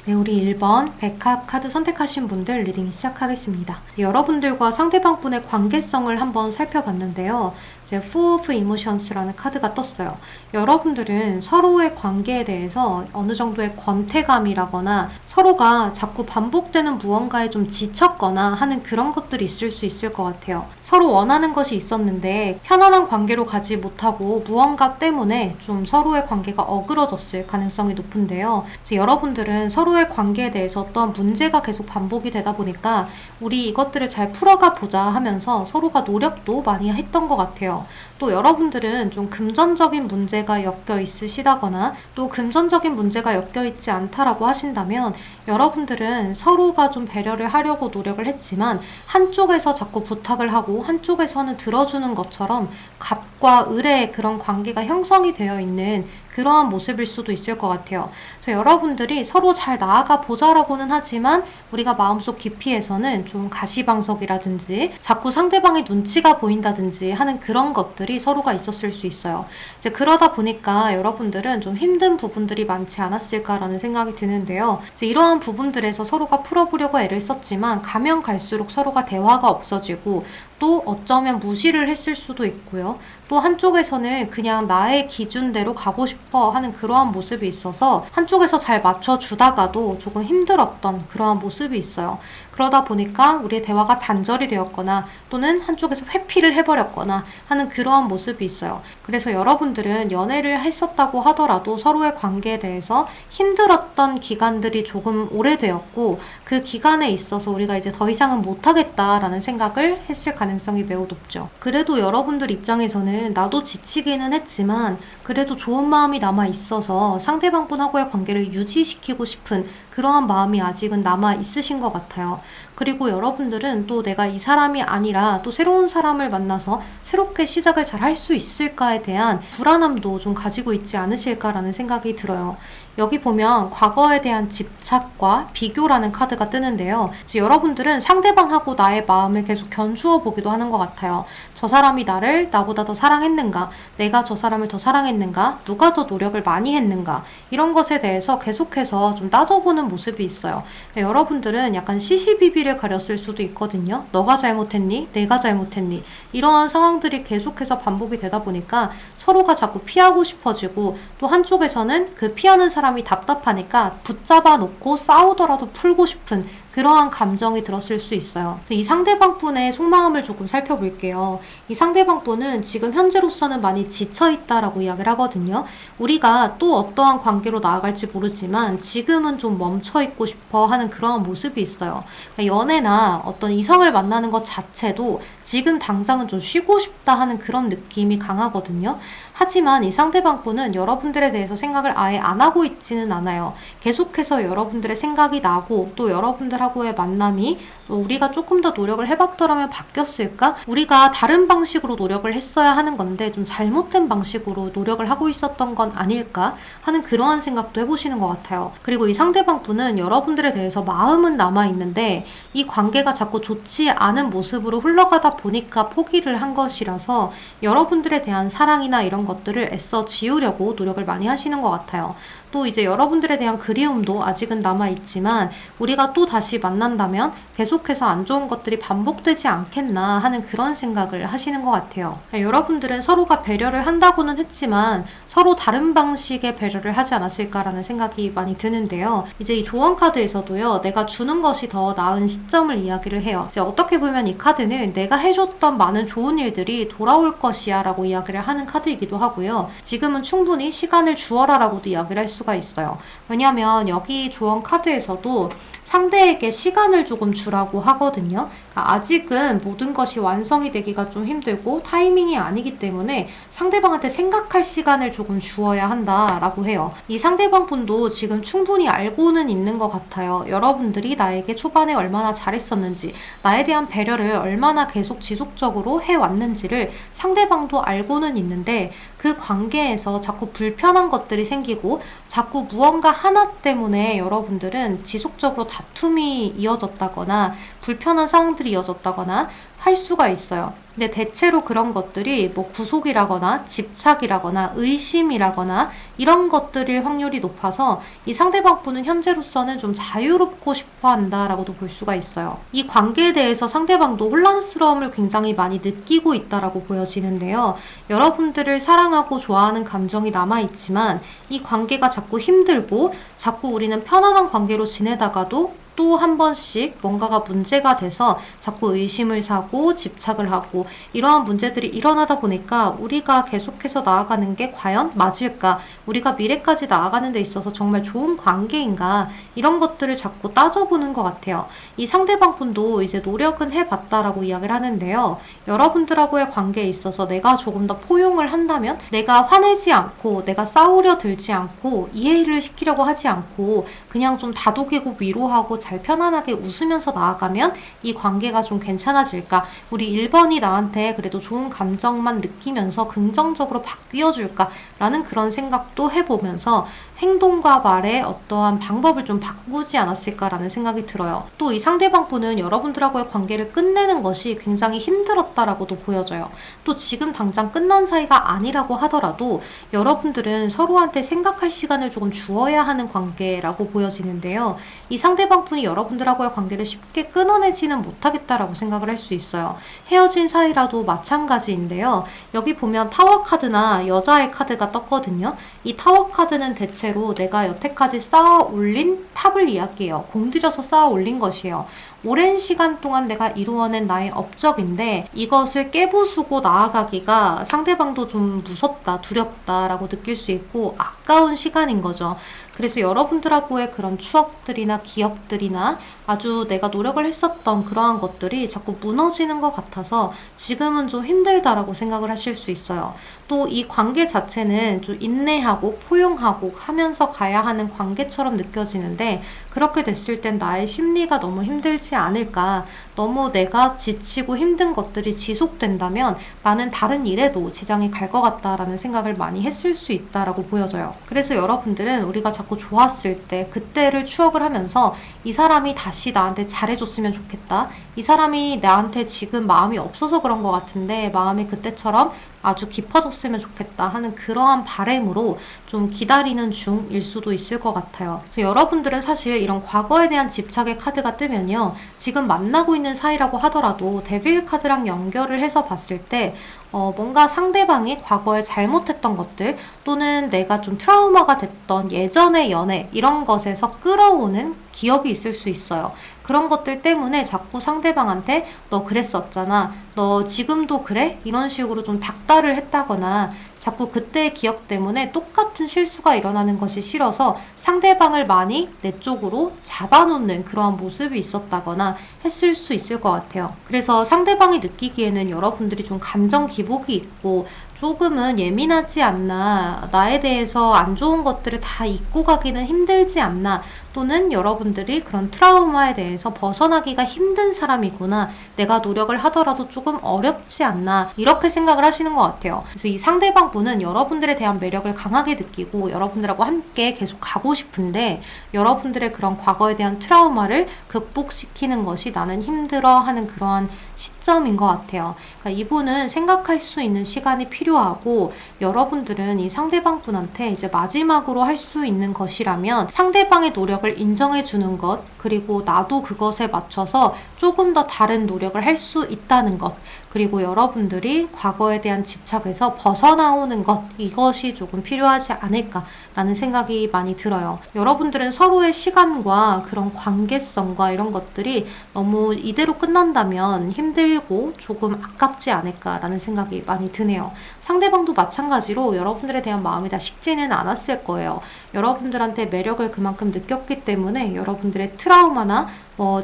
네, 우리 1번 백합 카드 선택하신 분들 리딩 시작하겠습니다. 여러분들과 상대방분의 관계성을 한번 살펴봤는데요. 이제 Fool of Emotions라는 카드가 떴어요. 여러분들은 서로의 관계에 대해서 어느 정도의 권태감이라거나 서로가 자꾸 반복되는 무언가에 좀 지쳤거나 하는 그런 것들이 있을 수 있을 것 같아요. 서로 원하는 것이 있었는데 편안한 관계로 가지 못하고 무언가 때문에 좀 서로의 관계가 어그러졌을 가능성이 높은데요. 그래서 여러분들은 서로의 관계에 대해서 어떤 문제가 계속 반복이 되다 보니까 우리 이것들을 잘 풀어가 보자 하면서 서로가 노력도 많이 했던 것 같아요. 또 여러분들은 좀 금전적인 문제가 엮여 있으시다거나 또 금전적인 문제가 엮여 있지 않다라고 하신다면 여러분들은 서로가 좀 배려를 하려고 노력을 했지만 한쪽에서 자꾸 부탁을 하고 한쪽에서는 들어주는 것처럼 갑과 을의 그런 관계가 형성이 되어 있는 그러한 모습일 수도 있을 것 같아요. 그래서 여러분들이 서로 잘 나아가 보자라고는 하지만 우리가 마음속 깊이에서는 좀 가시방석이라든지 자꾸 상대방의 눈치가 보인다든지 하는 그런 것들이 서로가 있었을 수 있어요. 이제 그러다 보니까 여러분들은 좀 힘든 부분들이 많지 않았을까라는 생각이 드는데요. 이제 이러한 부분들에서 서로가 풀어보려고 애를 썼지만 가면 갈수록 서로가 대화가 없어지고 또 어쩌면 무시를 했을 수도 있고요. 또 한쪽에서는 그냥 나의 기준대로 가고 싶어 하는 그러한 모습이 있어서 한쪽에서 잘 맞춰주다가도 조금 힘들었던 그러한 모습이 있어요. 그러다 보니까 우리의 대화가 단절이 되었거나 또는 한쪽에서 회피를 해버렸거나 하는 그러한 모습이 있어요. 그래서 여러분들은 연애를 했었다고 하더라도 서로의 관계에 대해서 힘들었던 기간들이 조금 오래되었고 그 기간에 있어서 우리가 이제 더 이상은 못하겠다라는 생각을 했을 가능성이 매우 높죠. 그래도 여러분들 입장에서는 나도 지치기는 했지만 그래도 좋은 마음이 남아 있어서 상대방분하고의 관계를 유지시키고 싶은 그러한 마음이 아직은 남아 있으신 것 같아요. 그리고 여러분들은 또 내가 이 사람이 아니라 또 새로운 사람을 만나서 새롭게 시작을 잘 할 수 있을까에 대한 불안함도 좀 가지고 있지 않으실까라는 생각이 들어요. 여기 보면 과거에 대한 집착과 비교라는 카드가 뜨는데요. 여러분들은 상대방하고 나의 마음을 계속 견주어 보기도 하는 것 같아요. 저 사람이 나를 나보다 더 사랑했는가? 내가 저 사람을 더 사랑했는가? 누가 더 노력을 많이 했는가? 이런 것에 대해서 계속해서 좀 따져보는 모습이 있어요. 여러분들은 약간 시시비비를 가렸을 수도 있거든요. 너가 잘못했니? 내가 잘못했니? 이러한 상황들이 계속해서 반복이 되다 보니까 서로가 자꾸 피하고 싶어지고 또 한쪽에서는 그 피하는 사람이 답답하니까 붙잡아 놓고 싸우더라도 풀고 싶은 그러한 감정이 들었을 수 있어요. 이 상대방분의 속마음을 조금 살펴볼게요. 이 상대방분은 지금 현재로서는 많이 지쳐있다라고 이야기를 하거든요. 우리가 또 어떠한 관계로 나아갈지 모르지만 지금은 좀 멈춰있고 싶어 하는 그러한 모습이 있어요. 그러니까 연애나 어떤 이성을 만나는 것 자체도 지금 당장은 좀 쉬고 싶다 하는 그런 느낌이 강하거든요. 하지만 이 상대방분은 여러분들에 대해서 생각을 아예 안 하고 있지는 않아요. 계속해서 여러분들의 생각이 나고 또 여러분들하고의 만남이 우리가 조금 더 노력을 해봤더라면 바뀌었을까? 우리가 다른 방식으로 노력을 했어야 하는 건데 좀 잘못된 방식으로 노력을 하고 있었던 건 아닐까? 하는 그러한 생각도 해보시는 것 같아요. 그리고 이 상대방분은 여러분들에 대해서 마음은 남아있는데 이 관계가 자꾸 좋지 않은 모습으로 흘러가다 보니까 포기를 한 것이라서 여러분들에 대한 사랑이나 이런 것들을 애써 지우려고 노력을 많이 하시는 것 같아요. 또 이제 여러분들에 대한 그리움도 아직은 남아있지만 우리가 또 다시 만난다면 계속해서 안 좋은 것들이 반복되지 않겠나 하는 그런 생각을 하시는 것 같아요. 여러분들은 서로가 배려를 한다고는 했지만 서로 다른 방식의 배려를 하지 않았을까라는 생각이 많이 드는데요. 이제 이 조언 카드에서도요. 내가 주는 것이 더 나은 시점을 이야기를 해요. 이제 어떻게 보면 이 카드는 내가 해줬던 많은 좋은 일들이 돌아올 것이야 라고 이야기를 하는 카드이기도 하고요. 지금은 충분히 시간을 주어라 라고도 이야기를 할 수가 있어요. 왜냐하면 여기 조언 카드에서도 상대에게 시간을 조금 주라고 하거든요. 그러니까 아직은 모든 것이 완성이 되기가 좀 힘들고 타이밍이 아니기 때문에 상대방한테 생각할 시간을 조금 주어야 한다라고 해요. 이 상대방 분도 지금 충분히 알고는 있는 것 같아요. 여러분들이 나에게 초반에 얼마나 잘했었는지, 나에 대한 배려를 얼마나 계속 지속적으로 해왔는지를 상대방도 알고는 있는데 그 관계에서 자꾸 불편한 것들이 생기고 자꾸 무언가 하나 때문에 여러분들은 지속적으로 다툼이 이어졌다거나 불편한 상황들이 이어졌다거나 할 수가 있어요. 근데 대체로 그런 것들이 뭐 구속이라거나 집착이라거나 의심이라거나 이런 것들일 확률이 높아서 이 상대방분은 현재로서는 좀 자유롭고 싶어 한다라고도 볼 수가 있어요. 이 관계에 대해서 상대방도 혼란스러움을 굉장히 많이 느끼고 있다라고 보여지는데요. 여러분들을 사랑하고 좋아하는 감정이 남아있지만 이 관계가 자꾸 힘들고 자꾸 우리는 편안한 관계로 지내다가도 또 한 번씩 뭔가가 문제가 돼서 자꾸 의심을 사고 집착을 하고 이러한 문제들이 일어나다 보니까 우리가 계속해서 나아가는 게 과연 맞을까? 우리가 미래까지 나아가는 데 있어서 정말 좋은 관계인가? 이런 것들을 자꾸 따져보는 것 같아요. 이 상대방 분도 이제 노력은 해봤다라고 이야기를 하는데요. 여러분들하고의 관계에 있어서 내가 조금 더 포용을 한다면 내가 화내지 않고 내가 싸우려 들지 않고 이해를 시키려고 하지 않고 그냥 좀 다독이고 위로하고 잘 편안하게 웃으면서 나아가면 이 관계가 좀 괜찮아질까? 우리 1번이 나한테 그래도 좋은 감정만 느끼면서 긍정적으로 바뀌어줄까? 라는 그런 생각도 해보면서 행동과 말의 어떠한 방법을 좀 바꾸지 않았을까라는 생각이 들어요. 또 이 상대방 분은 여러분들하고의 관계를 끝내는 것이 굉장히 힘들었다라고도 보여져요. 또 지금 당장 끝난 사이가 아니라고 하더라도 여러분들은 서로한테 생각할 시간을 조금 주어야 하는 관계라고 보여지는데요. 이 상대방 분이 여러분들하고의 관계를 쉽게 끊어내지는 못하겠다라고 생각을 할 수 있어요. 헤어진 사이라도 마찬가지인데요. 여기 보면 타워 카드나 여자의 카드가 떴거든요. 이 타워 카드는 대체로 내가 여태까지 쌓아 올린 탑을 이야기해요. 공들여서 쌓아 올린 것이에요. 오랜 시간 동안 내가 이루어낸 나의 업적인데 이것을 깨부수고 나아가기가 상대방도 좀 무섭다, 두렵다라고 느낄 수 있고 아까운 시간인 거죠. 그래서 여러분들하고의 그런 추억들이나 기억들이나 아주 내가 노력을 했었던 그러한 것들이 자꾸 무너지는 것 같아서 지금은 좀 힘들다라고 생각을 하실 수 있어요. 또 이 관계 자체는 좀 인내하고 포용하고 하면서 가야 하는 관계처럼 느껴지는데 그렇게 됐을 땐 나의 심리가 너무 힘들지 않을까. 너무 내가 지치고 힘든 것들이 지속된다면 나는 다른 일에도 지장이 갈 것 같다라는 생각을 많이 했을 수 있다라고 보여져요. 그래서 여러분들은 우리가 자꾸 좋았을 때 그때를 추억을 하면서 이 사람이 다시 나한테 잘해줬으면 좋겠다. 이 사람이 나한테 지금 마음이 없어서 그런 것 같은데 마음이 그때처럼 아주 깊어졌으면 좋겠다 하는 그러한 바람으로 좀 기다리는 중일 수도 있을 것 같아요. 그래서 여러분들은 사실 이런 과거에 대한 집착의 카드가 뜨면요. 지금 만나고 있는 사이라고 하더라도 데빌 카드랑 연결을 해서 봤을 때 뭔가 상대방이 과거에 잘못했던 것들 또는 내가 좀 트라우마가 됐던 예전의 연애 이런 것에서 끌어오는 기억이 있을 수 있어요. 그런 것들 때문에 자꾸 상대방한테 너 그랬었잖아. 너 지금도 그래? 이런 식으로 좀 닥달을 했다거나 자꾸 그때의 기억 때문에 똑같은 실수가 일어나는 것이 싫어서 상대방을 많이 내 쪽으로 잡아놓는 그러한 모습이 있었다거나 했을 수 있을 것 같아요. 그래서 상대방이 느끼기에는 여러분들이 좀 감정 기복이 있고 조금은 예민하지 않나, 나에 대해서 안 좋은 것들을 다 잊고 가기는 힘들지 않나, 또는 여러분들이 그런 트라우마에 대해서 벗어나기가 힘든 사람이구나, 내가 노력을 하더라도 조금 어렵지 않나 이렇게 생각을 하시는 것 같아요. 그래서 이 상대방 분은 여러분들에 대한 매력을 강하게 느끼고 여러분들하고 함께 계속 가고 싶은데 여러분들의 그런 과거에 대한 트라우마를 극복시키는 것이 나는 힘들어 하는 그러한 시점인 것 같아요. 그러니까 이분은 생각할 수 있는 시간이 필요하고 여러분들은 이 상대방 분한테 이제 마지막으로 할 수 있는 것이라면 상대방의 노력을 인정해 주는 것, 그리고 나도 그것에 맞춰서 조금 더 다른 노력을 할 수 있다는 것, 그리고 여러분들이 과거에 대한 집착에서 벗어나오는 것, 이것이 조금 필요하지 않을까라는 생각이 많이 들어요. 여러분들은 서로의 시간과 그런 관계성과 이런 것들이 너무 이대로 끝난다면 힘들고 조금 아깝지 않을까라는 생각이 많이 드네요. 상대방도 마찬가지로 여러분들에 대한 마음이 다 식지는 않았을 거예요. 여러분들한테 매력을 그만큼 느꼈기 때문에 여러분들의 트라우마나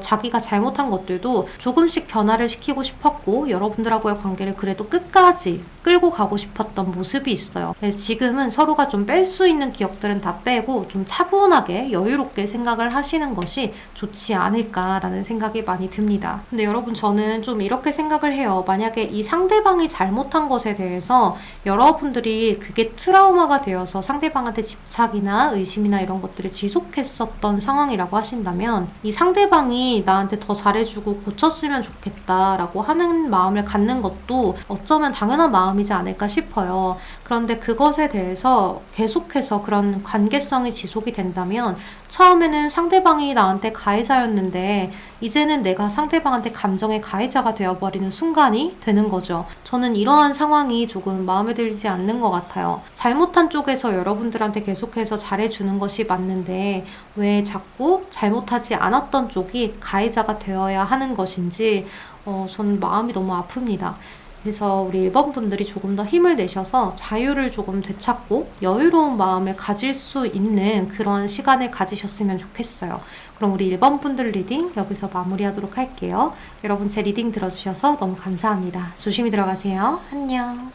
자기가 잘못한 것들도 조금씩 변화를 시키고 싶었고 여러분들하고의 관계를 그래도 끝까지 끌고 가고 싶었던 모습이 있어요. 그래서 지금은 서로가 좀 뺄 수 있는 기억들은 다 빼고 좀 차분하게 여유롭게 생각을 하시는 것이 좋지 않을까라는 생각이 많이 듭니다. 근데 여러분 저는 좀 이렇게 생각을 해요. 만약에 이 상대방이 잘못한 것에 대해서 여러분들이 그게 트라우마가 되어서 상대방한테 집착이나 의심이나 이런 것들을 지속했었던 상황이라고 하신다면 이 상대방 상대방이 나한테 더 잘해주고 고쳤으면 좋겠다라고 하는 마음을 갖는 것도 어쩌면 당연한 마음이지 않을까 싶어요. 그런데 그것에 대해서 계속해서 그런 관계성이 지속이 된다면 처음에는 상대방이 나한테 가해자였는데 이제는 내가 상대방한테 감정의 가해자가 되어버리는 순간이 되는 거죠. 저는 이러한 상황이 조금 마음에 들지 않는 것 같아요. 잘못한 쪽에서 여러분들한테 계속해서 잘해주는 것이 맞는데 왜 자꾸 잘못하지 않았던 쪽이 가해자가 되어야 하는 것인지 저는 마음이 너무 아픕니다. 그래서 우리 1번 분들이 조금 더 힘을 내셔서 자유를 조금 되찾고 여유로운 마음을 가질 수 있는 그런 시간을 가지셨으면 좋겠어요. 그럼 우리 1번 분들 리딩 여기서 마무리하도록 할게요. 여러분 제 리딩 들어주셔서 너무 감사합니다. 조심히 들어가세요. 안녕.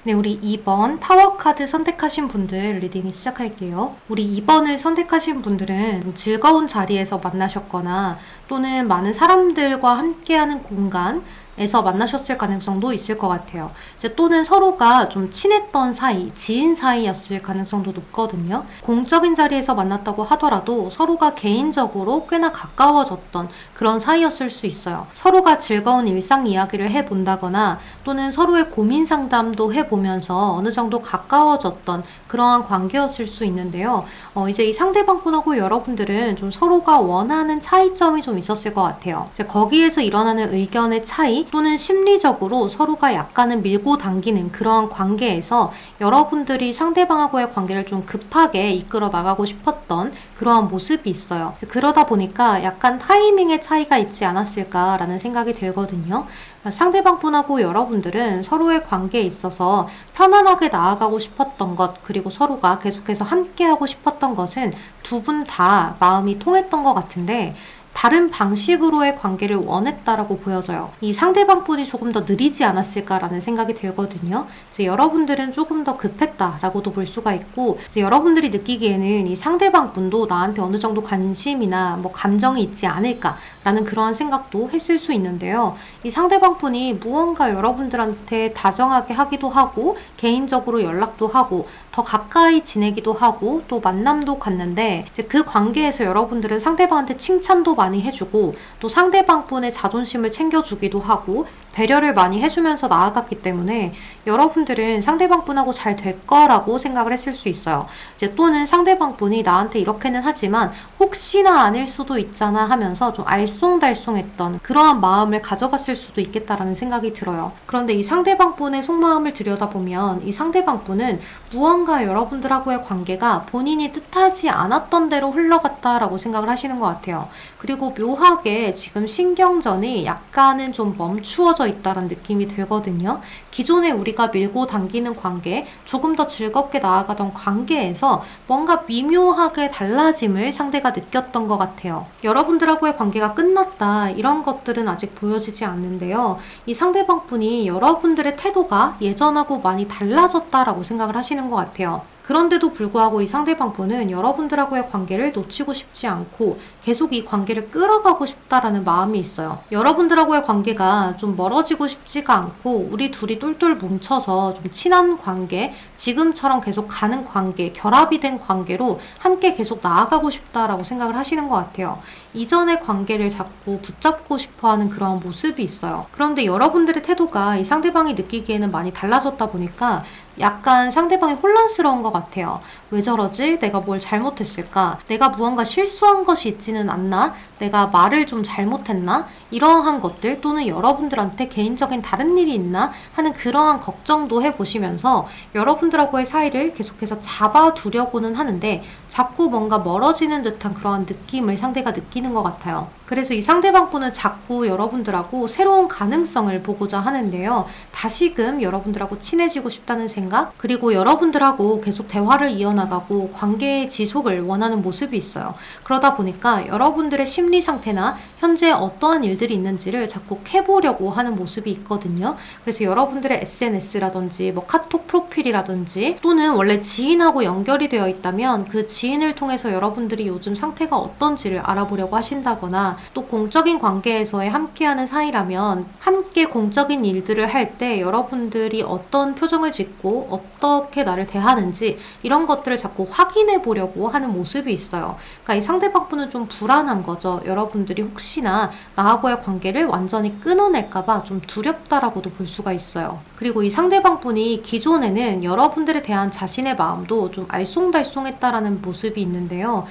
네, 우리 2번 타워 카드 선택하신 분들 리딩 시작할게요. 우리 2번을 선택하신 분들은 즐거운 자리에서 만나셨거나 또는 많은 사람들과 함께하는 공간에서 만나셨을 가능성도 있을 것 같아요. 이제 또는 서로가 좀 친했던 사이, 지인 사이였을 가능성도 높거든요. 공적인 자리에서 만났다고 하더라도 서로가 개인적으로 꽤나 가까워졌던 그런 사이였을 수 있어요. 서로가 즐거운 일상 이야기를 해본다거나 또는 서로의 고민 상담도 해보면서 어느 정도 가까워졌던 그러한 관계였을 수 있는데요. 이제 이 상대방분하고 여러분들은 좀 서로가 원하는 차이점이 좀 있었을 것 같아요. 이제 거기에서 일어나는 의견의 차이 또는 심리적으로 서로가 약간은 밀고 당기는 그런 관계에서 여러분들이 상대방하고의 관계를 좀 급하게 이끌어 나가고 싶었던 그러한 모습이 있어요. 그러다 보니까 약간 타이밍의 차이가 있지 않았을까라는 생각이 들거든요. 상대방분하고 여러분들은 서로의 관계에 있어서 편안하게 나아가고 싶었던 것, 그리고 서로가 계속해서 함께하고 싶었던 것은 두 분 다 마음이 통했던 것 같은데 다른 방식으로의 관계를 원했다라고 보여져요. 이 상대방분이 조금 더 느리지 않았을까라는 생각이 들거든요. 이제 여러분들은 조금 더 급했다라고도 볼 수가 있고, 이제 여러분들이 느끼기에는 이 상대방분도 나한테 어느 정도 관심이나 뭐 감정이 있지 않을까라는 그러한 생각도 했을 수 있는데요. 이 상대방분이 무언가 여러분들한테 다정하게 하기도 하고, 개인적으로 연락도 하고, 더 가까이 지내기도 하고, 또 만남도 갖는데, 이제 그 관계에서 여러분들은 상대방한테 칭찬도 많이 해주고 또 상대방분의 자존심을 챙겨주기도 하고 배려를 많이 해주면서 나아갔기 때문에 여러분들은 상대방분하고 잘 될 거라고 생각을 했을 수 있어요. 이제 또는 상대방분이 나한테 이렇게는 하지만 혹시나 아닐 수도 있잖아 하면서 좀 알쏭달쏭했던 그러한 마음을 가져갔을 수도 있겠다라는 생각이 들어요. 그런데 이 상대방분의 속마음을 들여다보면 이 상대방분은 무언가 여러분들하고의 관계가 본인이 뜻하지 않았던 대로 흘러갔다라고 생각을 하시는 것 같아요. 그리고 묘하게 지금 신경전이 약간은 좀 멈추어져 있다는 느낌이 들거든요. 기존에 우리가 밀고 당기는 관계, 조금 더 즐겁게 나아가던 관계에서 뭔가 미묘하게 달라짐을 상대가 느꼈던 것 같아요. 여러분들하고의 관계가 끝났다 이런 것들은 아직 보여지지 않는데요. 이 상대방분이 여러분들의 태도가 예전하고 많이 달라졌다라고 생각을 하시는 것 같아요. 그런데도 불구하고 이 상대방분은 여러분들하고의 관계를 놓치고 싶지 않고 계속 이 관계를 끌어가고 싶다라는 마음이 있어요. 여러분들하고의 관계가 좀 멀어지고 싶지가 않고 우리 둘이 똘똘 뭉쳐서 좀 친한 관계, 지금처럼 계속 가는 관계, 결합이 된 관계로 함께 계속 나아가고 싶다라고 생각을 하시는 것 같아요. 이전의 관계를 자꾸 붙잡고 싶어하는 그런 모습이 있어요. 그런데 여러분들의 태도가 이 상대방이 느끼기에는 많이 달라졌다 보니까 약간 상대방이 혼란스러운 것 같아요. 왜 저러지? 내가 뭘 잘못했을까? 내가 무언가 실수한 것이 있지는 않나? 내가 말을 좀 잘못했나? 이러한 것들 또는 여러분들한테 개인적인 다른 일이 있나? 하는 그러한 걱정도 해보시면서 여러분들하고의 사이를 계속해서 잡아두려고는 하는데 자꾸 뭔가 멀어지는 듯한 그러한 느낌을 상대가 느끼는 것 같아요. 그래서 이 상대방분은 자꾸 여러분들하고 새로운 가능성을 보고자 하는데요. 다시금 여러분들하고 친해지고 싶다는 생각, 그리고 여러분들하고 계속 대화를 이어나가고 관계의 지속을 원하는 모습이 있어요. 그러다 보니까 여러분들의 심리 상태나 현재 어떠한 일들이 있는지를 자꾸 캐보려고 하는 모습이 있거든요. 그래서 여러분들의 SNS라든지 뭐 카톡 프로필이라든지 또는 원래 지인하고 연결이 되어 있다면 그 지인을 통해서 여러분들이 요즘 상태가 어떤지를 알아보려고 하신다거나 또 공적인 관계에서의 함께하는 사이라면 함께 공적인 일들을 할 때 여러분들이 어떤 표정을 짓고 어떻게 나를 대하는지 이런 것들을 자꾸 확인해 보려고 하는 모습이 있어요. 그러니까 이 상대방분은 좀 불안한 거죠. 여러분들이 혹시나 나하고의 관계를 완전히 끊어낼까봐 좀 두렵다라고도 볼 수가 있어요. 그리고 이 상대방분이 기존에는 여러분들에 대한 자신의 마음도 좀 알쏭달쏭했다라는 모습이 있는데요.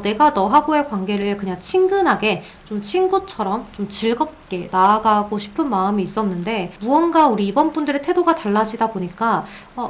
내가 너하고의 관계를 그냥 친근하게 좀 친구처럼 좀 즐겁게 나아가고 싶은 마음이 있었는데 무언가 우리 이번 분들의 태도가 달라지다 보니까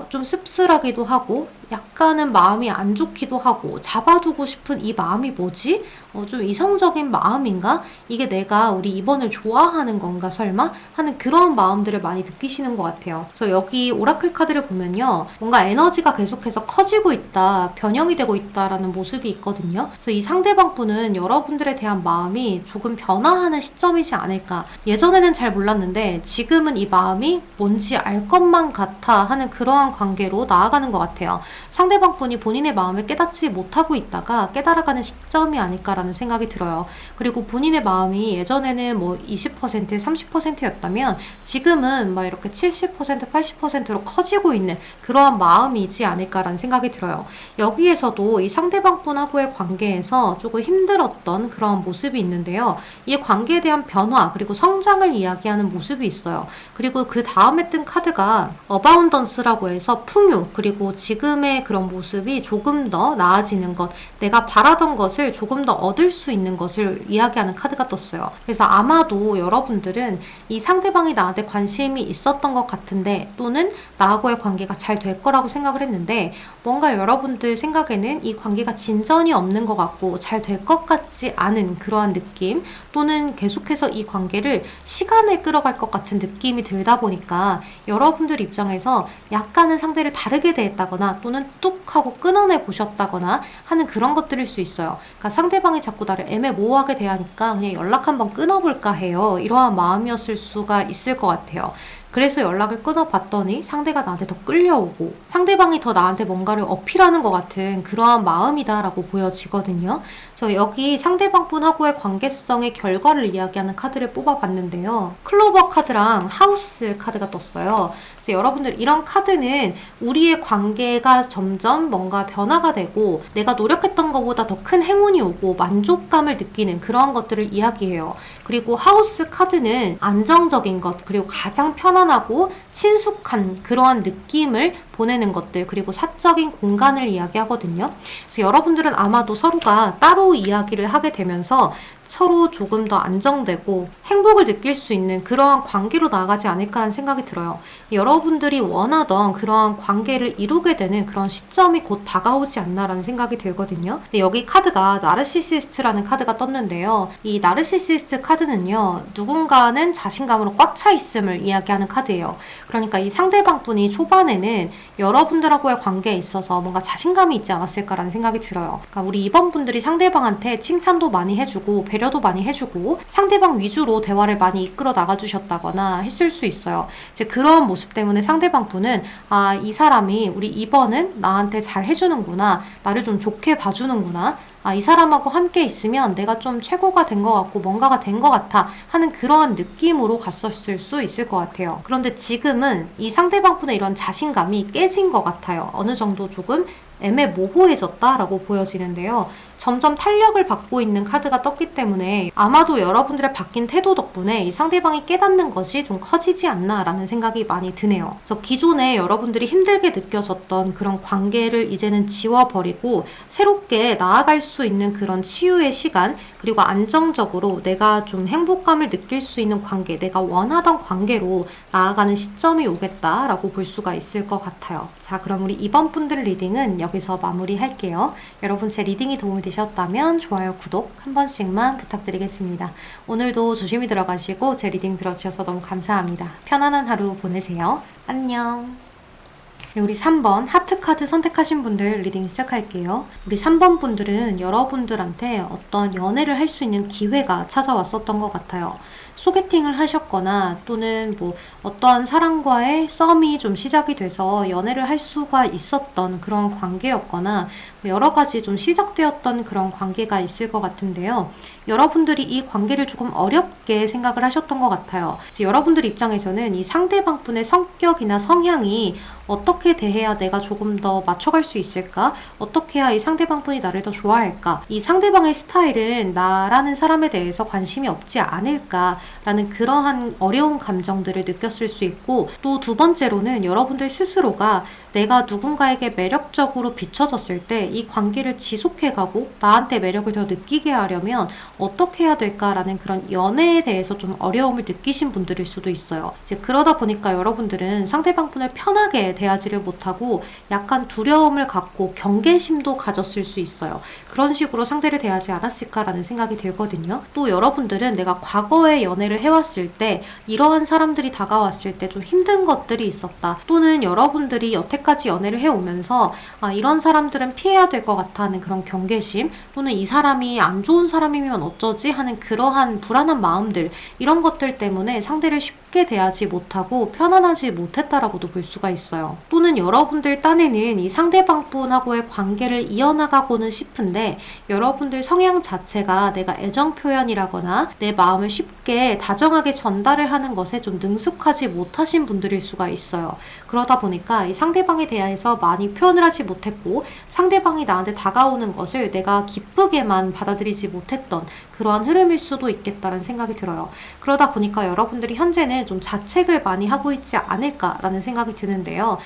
좀 씁쓸하기도 하고 약간은 마음이 안 좋기도 하고 잡아두고 싶은 이 마음이 뭐지? 좀 이성적인 마음인가? 이게 내가 우리 이번을 좋아하는 건가 설마? 하는 그런 마음들을 많이 느끼시는 것 같아요. 그래서 여기 오라클 카드를 보면요. 뭔가 에너지가 계속해서 커지고 있다, 변형이 되고 있다라는 모습이 있거든요. 그래서 이 상대방 분은 여러분들에 대한 마음이 조금 변화하는 시점이지 않을까. 예전에는 잘 몰랐는데 지금은 이 마음이 뭔지 알 것만 같아 하는 그러한 관계로 나아가는 것 같아요. 상대방 분이 본인의 마음을 깨닫지 못하고 있다가 깨달아가는 시점이 아닐까라는 생각이 들어요. 그리고 본인의 마음이 예전에는 뭐 20%, 30%였다면 지금은 막 이렇게 70%, 80%로 커지고 있는 그러한 마음이지 않을까라는 생각이 들어요. 여기에서도 이 상대방 분하고의 관계에서 조금 힘들었던 그런 모습이 있는데요. 이 관계에 대한 변화 그리고 성장을 이야기하는 모습이 있어요. 그리고 그 다음에 뜬 카드가 어바운던스라고 해서 풍요 그리고 지금의 그런 모습이 조금 더 나아지는 것, 내가 바라던 것을 조금 더 얻을 수 있는 것을 이야기하는 카드가 떴어요. 그래서 아마도 여러분들은 이 상대방이 나한테 관심이 있었던 것 같은데 또는 나하고의 관계가 잘 될 거라고 생각을 했는데 뭔가 여러분들 생각에는 이 관계가 진전이 없는 것 같고 잘 될 것 같지 않은 그러한 느낌 또는 계속해서 이 관계를 시간을 끌어갈 것 같은 느낌이 들다 보니까 여러분들 입장에서 약간은 상대를 다르게 대했다거나 또는 뚝 하고 끊어내 보셨다거나 하는 그런 것들일 수 있어요. 그러니까 상대방이 자꾸 나를 애매모호하게 대하니까 그냥 연락 한번 끊어볼까 해요. 이러한 마음이었을 수가 있을 것 같아요. 그래서 연락을 끊어봤더니 상대가 나한테 더 끌려오고 상대방이 더 나한테 뭔가를 어필하는 것 같은 그러한 마음이다라고 보여지거든요. 저 여기 상대방 분하고의 관계성의 결과를 이야기하는 카드를 뽑아봤는데요. 클로버 카드랑 하우스 카드가 떴어요. 그래서 여러분들 이런 카드는 우리의 관계가 점점 뭔가 변화가 되고 내가 노력했던 것보다 더 큰 행운이 오고 만족감을 느끼는 그런 것들을 이야기해요. 그리고 하우스 카드는 안정적인 것 그리고 가장 편안하고 친숙한 그러한 느낌을 보내는 것들 그리고 사적인 공간을 이야기하거든요. 그래서 여러분들은 아마도 서로가 따로 이야기를 하게 되면서 서로 조금 더 안정되고 행복을 느낄 수 있는 그러한 관계로 나아가지 않을까라는 생각이 들어요. 여러분들이 원하던 그러한 관계를 이루게 되는 그런 시점이 곧 다가오지 않나라는 생각이 들거든요. 근데 여기 카드가 나르시시스트라는 카드가 떴는데요. 이 나르시시스트 카드는요. 누군가는 자신감으로 꽉 차 있음을 이야기하는 카드예요. 그러니까 이 상대방 분이 초반에는 여러분들하고의 관계에 있어서 뭔가 자신감이 있지 않았을까라는 생각이 들어요. 그러니까 우리 이번 분들이 상대방한테 칭찬도 많이 해주고 배려도 많이 해주고 상대방 위주로 대화를 많이 이끌어 나가주셨다거나 했을 수 있어요. 이제 그런 모습 때문에 상대방 분은 이 사람이 우리 이번은 나한테 잘 해주는구나, 나를 좀 좋게 봐주는구나, 이 사람하고 함께 있으면 내가 좀 최고가 된 것 같고 뭔가가 된 것 같아 하는 그러한 느낌으로 갔었을 수 있을 것 같아요. 그런데 지금은 이 상대방 분의 이런 자신감이 깨진 것 같아요. 어느 정도 조금 애매모호해졌다라고 보여지는데요. 점점 탄력을 받고 있는 카드가 떴기 때문에 아마도 여러분들의 바뀐 태도 덕분에 이 상대방이 깨닫는 것이 좀 커지지 않나라는 생각이 많이 드네요. 그래서 기존에 여러분들이 힘들게 느껴졌던 그런 관계를 이제는 지워버리고 새롭게 나아갈 수 있는 그런 치유의 시간 그리고 안정적으로 내가 좀 행복감을 느낄 수 있는 관계, 내가 원하던 관계로 나아가는 시점이 오겠다라고 볼 수가 있을 것 같아요. 자, 그럼 우리 이번 분들 리딩은 여기서 마무리할게요. 여러분 제 리딩이 도움이 되셨다면 좋아요, 구독 한 번씩만 부탁드리겠습니다. 오늘도 조심히 들어가시고 제 리딩 들어주셔서 너무 감사합니다. 편안한 하루 보내세요. 안녕. 우리 3번 하트카드 선택하신 분들 리딩 시작할게요. 우리 3번 분들은 여러분들한테 어떤 연애를 할 수 있는 기회가 찾아왔었던 것 같아요. 소개팅을 하셨거나 또는 뭐 어떠한 사람과의 썸이 좀 시작이 돼서 연애를 할 수가 있었던 그런 관계였거나 여러 가지 좀 시작되었던 그런 관계가 있을 것 같은데요. 여러분들이 이 관계를 조금 어렵게 생각을 하셨던 것 같아요. 여러분들 입장에서는 이 상대방분의 성격이나 성향이 어떻게 대해야 내가 조금 더 맞춰갈 수 있을까? 어떻게 해야 이 상대방분이 나를 더 좋아할까? 이 상대방의 스타일은 나라는 사람에 대해서 관심이 없지 않을까라는 그러한 어려운 감정들을 느꼈을 수 있고, 또 두 번째로는 여러분들 스스로가 내가 누군가에게 매력적으로 비춰졌을 때 이 관계를 지속해가고 나한테 매력을 더 느끼게 하려면 어떻게 해야 될까라는 그런 연애에 대해서 좀 어려움을 느끼신 분들일 수도 있어요. 이제 그러다 보니까 여러분들은 상대방분을 편하게 대하지를 못하고 약간 두려움을 갖고 경계심도 가졌을 수 있어요. 그런 식으로 상대를 대하지 않았을까라는 생각이 들거든요. 또 여러분들은 내가 과거에 연애를 해왔을 때 이러한 사람들이 다가왔을 때 좀 힘든 것들이 있었다. 또는 여러분들이 여태까지 연애를 해오면서 이런 사람들은 피해야 될 것 같아 하는 그런 경계심, 또는 이 사람이 안 좋은 사람이면 어쩌지 하는 그러한 불안한 마음들, 이런 것들 때문에 상대를 쉽게 대하지 못하고 편안하지 못했다라고도 볼 수가 있어요. 또는 여러분들 딴에는 이 상대방분하고의 관계를 이어나가고는 싶은데 여러분들 성향 자체가 내가 애정 표현이라거나 내 마음을 쉽게 다정하게 전달을 하는 것에 좀 능숙하지 못하신 분들일 수가 있어요. 그러다 보니까 이 상대방에 대해서 많이 표현을 하지 못했고 상대방이 나한테 다가오는 것을 내가 기쁘게만 받아들이지 못했던 그러한 흐름일 수도 있겠다는 생각이 들어요. 그러다 보니까 여러분들이 현재는 좀 자책을 많이 하고 있지 않을까라는 생각이 드는데요.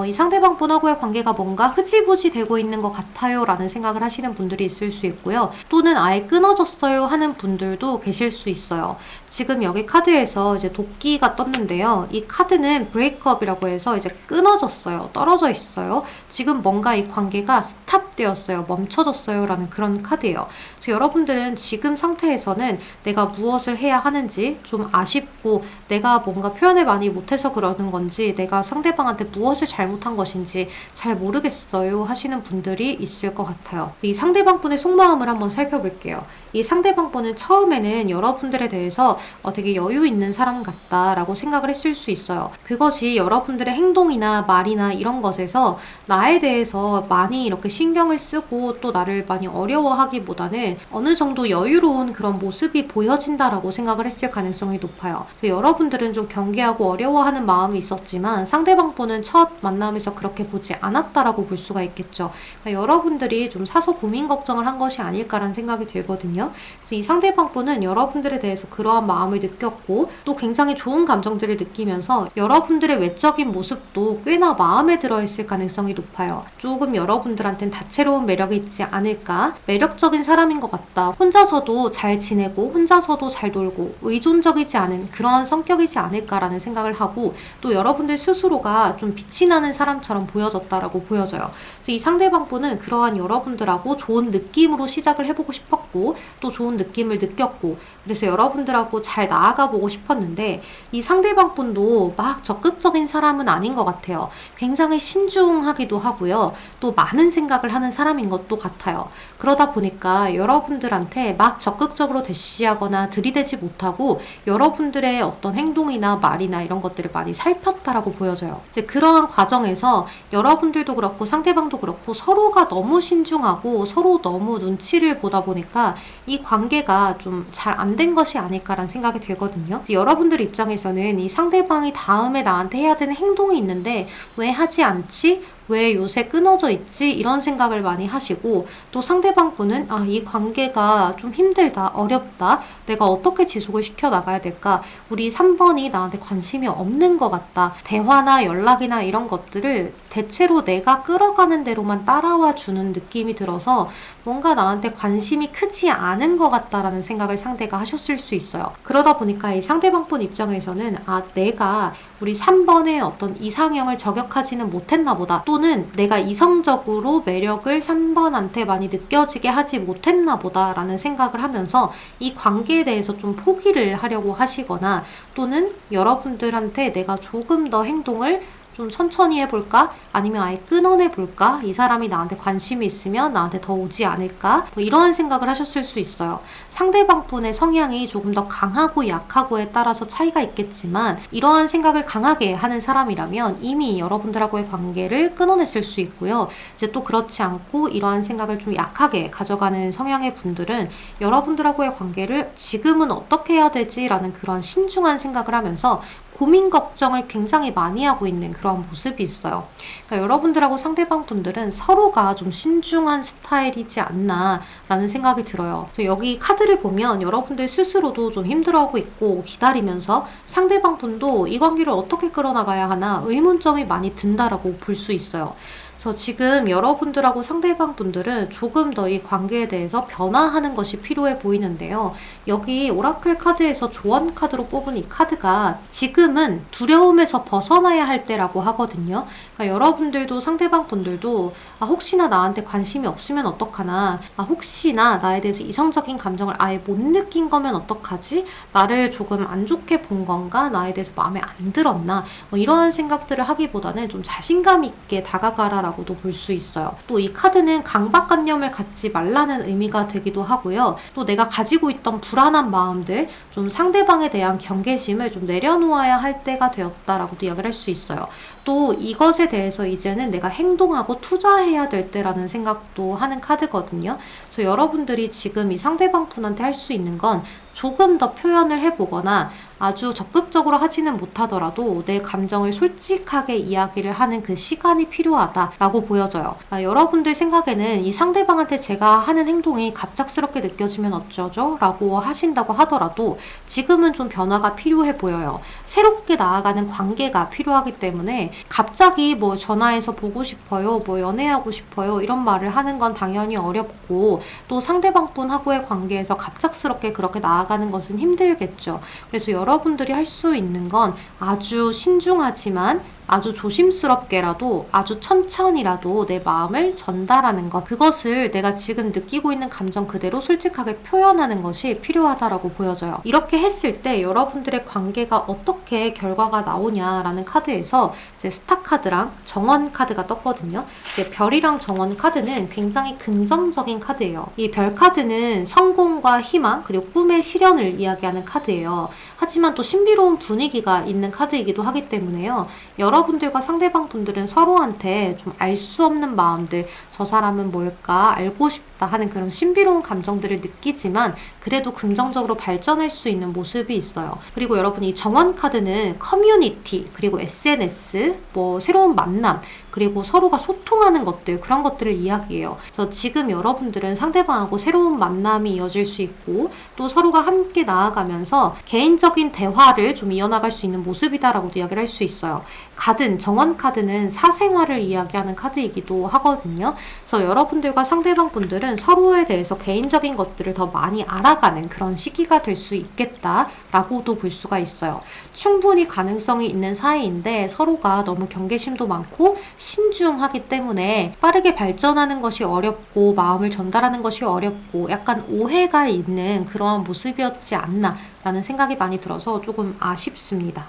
이 상대방분하고의 관계가 뭔가 흐지부지 되고 있는 것 같아요 라는 생각을 하시는 분들이 있을 수 있고요. 또는 아예 끊어졌어요 하는 분들도 계실 수 있어요. 지금 여기 카드에서 이제 도끼가 떴는데요. 이 카드는 브레이크업이라고 해서 이제 끊어졌어요. 떨어져 있어요. 지금 뭔가 이 관계가 스탑되었어요. 멈춰졌어요 라는 그런 카드예요. 그래서 여러분들은 지금 상태에서는 내가 무엇을 해야 하는지 좀 아쉽고 내가 뭔가 표현을 많이 못해서 그러는 건지 내가 상대방한테 무엇을 잘못한 것인지 잘 모르겠어요 하시는 분들이 있을 것 같아요. 이 상대방분의 속마음을 한번 살펴볼게요. 이 상대방분은 처음에는 여러분들에 대해서 되게 여유 있는 사람 같다라고 생각을 했을 수 있어요. 그것이 여러분들의 행동이나 말이나 이런 것에서 나에 대해서 많이 이렇게 신경을 쓰고 또 나를 많이 어려워하기보다는 어느 정도 여유로운 그런 모습이 보여진다라고 생각을 했을 가능성이 높아요. 그래서 여러분들은 좀 경계하고 어려워하는 마음이 있었지만 상대방분은 첫 만남에서 그렇게 보지 않았다라고 볼 수가 있겠죠. 그러니까 여러분들이 좀 사서 고민 걱정을 한 것이 아닐까라는 생각이 들거든요. 그래서 이 상대방분은 여러분들에 대해서 그러한 마음을 느꼈고 또 굉장히 좋은 감정들을 느끼면서 여러분들의 외적인 모습도 꽤나 마음에 들어있을 가능성이 높아요. 조금 여러분들한테는 다채로운 매력이 있지 않을까? 매력적인 사람인 것 같다. 혼자서도 잘 지내고 혼자서도 잘 놀고 의존적이지 않은 그러한 성격이지 않을까라는 생각을 하고 또 여러분들 스스로가 좀 빛이 나는 사람처럼 보여졌다라고 보여져요. 그래서 이 상대방분은 그러한 여러분들하고 좋은 느낌으로 시작을 해보고 싶었고 또 좋은 느낌을 느꼈고 그래서 여러분들하고 잘 나아가 보고 싶었는데 이 상대방분도 막 적극적인 사람은 아닌 것 같아요. 굉장히 신중하기도 하고요. 또 많은 생각을 하는 사람인 것도 같아요. 그러다 보니까 여러분들한테 막 적극적으로 대시하거나 들이대지 못하고 여러분들의 어떤 행동이나 말이나 이런 것들을 많이 살폈다라고 보여져요. 이제 그러한 과정에서 여러분들도 그렇고 상대방도 그렇고 서로가 너무 신중하고 서로 너무 눈치를 보다 보니까 이 관계가 좀 잘 안 된 것이 아닐까라는 생각이 들거든요. 여러분들 입장에서는 이 상대방이 다음에 나한테 해야 되는 행동이 있는데 왜 하지 않지? 왜 요새 끊어져 있지? 이런 생각을 많이 하시고 또 상대방분은 이 관계가 좀 힘들다, 어렵다, 내가 어떻게 지속을 시켜나가야 될까? 우리 3번이 나한테 관심이 없는 것 같다. 대화나 연락이나 이런 것들을 대체로 내가 끌어가는 대로만 따라와 주는 느낌이 들어서 뭔가 나한테 관심이 크지 않은 것 같다라는 생각을 상대가 하셨을 수 있어요. 그러다 보니까 이 상대방분 입장에서는 내가 우리 3번의 어떤 이상형을 저격하지는 못했나 보다. 또는 내가 이성적으로 매력을 3번한테 많이 느껴지게 하지 못했나 보다라는 생각을 하면서 이 관계에 대해서 좀 포기를 하려고 하시거나 또는 여러분들한테 내가 조금 더 행동을 좀 천천히 해볼까? 아니면 아예 끊어내볼까? 이 사람이 나한테 관심이 있으면 나한테 더 오지 않을까? 뭐 이러한 생각을 하셨을 수 있어요. 상대방 분의 성향이 조금 더 강하고 약하고에 따라서 차이가 있겠지만 이러한 생각을 강하게 하는 사람이라면 이미 여러분들하고의 관계를 끊어냈을 수 있고요. 이제 또 그렇지 않고 이러한 생각을 좀 약하게 가져가는 성향의 분들은 여러분들하고의 관계를 지금은 어떻게 해야 되지? 라는 그런 신중한 생각을 하면서 고민 걱정을 굉장히 많이 하고 있는 그런 모습이 있어요. 그러니까 여러분들하고 상대방 분들은 서로가 좀 신중한 스타일이지 않나 라는 생각이 들어요. 그래서 여기 카드를 보면 여러분들 스스로도 좀 힘들어하고 있고 기다리면서 상대방 분도 이 관계를 어떻게 끌어나가야 하나 의문점이 많이 든다라고 볼 수 있어요. 그래서 지금 여러분들하고 상대방 분들은 조금 더 이 관계에 대해서 변화하는 것이 필요해 보이는데요. 여기 오라클 카드에서 조언 카드로 뽑은 이 카드가 지금은 두려움에서 벗어나야 할 때라고 하거든요. 그러니까 여러분들도 상대방 분들도 혹시나 나한테 관심이 없으면 어떡하나, 혹시나 나에 대해서 이성적인 감정을 아예 못 느낀 거면 어떡하지? 나를 조금 안 좋게 본 건가? 나에 대해서 마음에 안 들었나? 이러한 생각들을 하기보다는 좀 자신감 있게 다가가라라고도 볼 수 있어요. 또 이 카드는 강박관념을 갖지 말라는 의미가 되기도 하고요. 또 내가 가지고 있던 불안한 마음들, 좀 상대방에 대한 경계심을 좀 내려놓아야 할 때가 되었다라고도 이야기를 할 수 있어요. 또 이것에 대해서 이제는 내가 행동하고 투자해야 될 때라는 생각도 하는 카드거든요. 그래서 여러분들이 지금 이 상대방 분한테 할 수 있는 건 조금 더 표현을 해보거나 아주 적극적으로 하지는 못하더라도 내 감정을 솔직하게 이야기를 하는 그 시간이 필요하다라고 보여져요. 그러니까 여러분들 생각에는 이 상대방한테 제가 하는 행동이 갑작스럽게 느껴지면 어쩌죠? 라고 하신다고 하더라도 지금은 좀 변화가 필요해 보여요. 새롭게 나아가는 관계가 필요하기 때문에 갑자기 뭐 전화해서 보고 싶어요, 뭐 연애하고 싶어요 이런 말을 하는 건 당연히 어렵고 또 상대방 분하고의 관계에서 갑작스럽게 그렇게 나아가는 것은 힘들겠죠. 그래서 여러분들이 할 수 있는 건 아주 신중하지만 아주 조심스럽게라도 아주 천천히라도 내 마음을 전달하는 것, 그것을 내가 지금 느끼고 있는 감정 그대로 솔직하게 표현하는 것이 필요하다라고 보여져요. 이렇게 했을 때 여러분들의 관계가 어떻게 결과가 나오냐라는 카드에서 이제 스타 카드랑 정원 카드가 떴거든요. 이제 별이랑 정원 카드는 굉장히 긍정적인 카드예요. 이 별 카드는 성공과 희망 그리고 꿈의 실현을 이야기하는 카드예요. 하지만 또 신비로운 분위기가 있는 카드이기도 하기 때문에요. 여러분들과 상대방 분들은 서로한테 좀 알 수 없는 마음들, 저 사람은 뭘까 알고 싶다 하는 그런 신비로운 감정들을 느끼지만 그래도 긍정적으로 발전할 수 있는 모습이 있어요. 그리고 여러분 이 정원 카드는 커뮤니티 그리고 SNS, 뭐 새로운 만남 그리고 서로가 소통하는 것들, 그런 것들을 이야기해요. 그래서 지금 여러분들은 상대방하고 새로운 만남이 이어질 수 있고 또 서로가 함께 나아가면서 개인적인 대화를 좀 이어나갈 수 있는 모습이다라고도 이야기를 할 수 있어요. 가든 정원 카드는 사생활을 이야기하는 카드이기도 하거든요. 그래서 여러분들과 상대방 분들은 서로에 대해서 개인적인 것들을 더 많이 알아가는 그런 시기가 될 수 있겠다라고도 볼 수가 있어요. 충분히 가능성이 있는 사이인데 서로가 너무 경계심도 많고 신중하기 때문에 빠르게 발전하는 것이 어렵고 마음을 전달하는 것이 어렵고 약간 오해가 있는 그러한 모습이었지 않나 라는 생각이 많이 들어서 조금 아쉽습니다.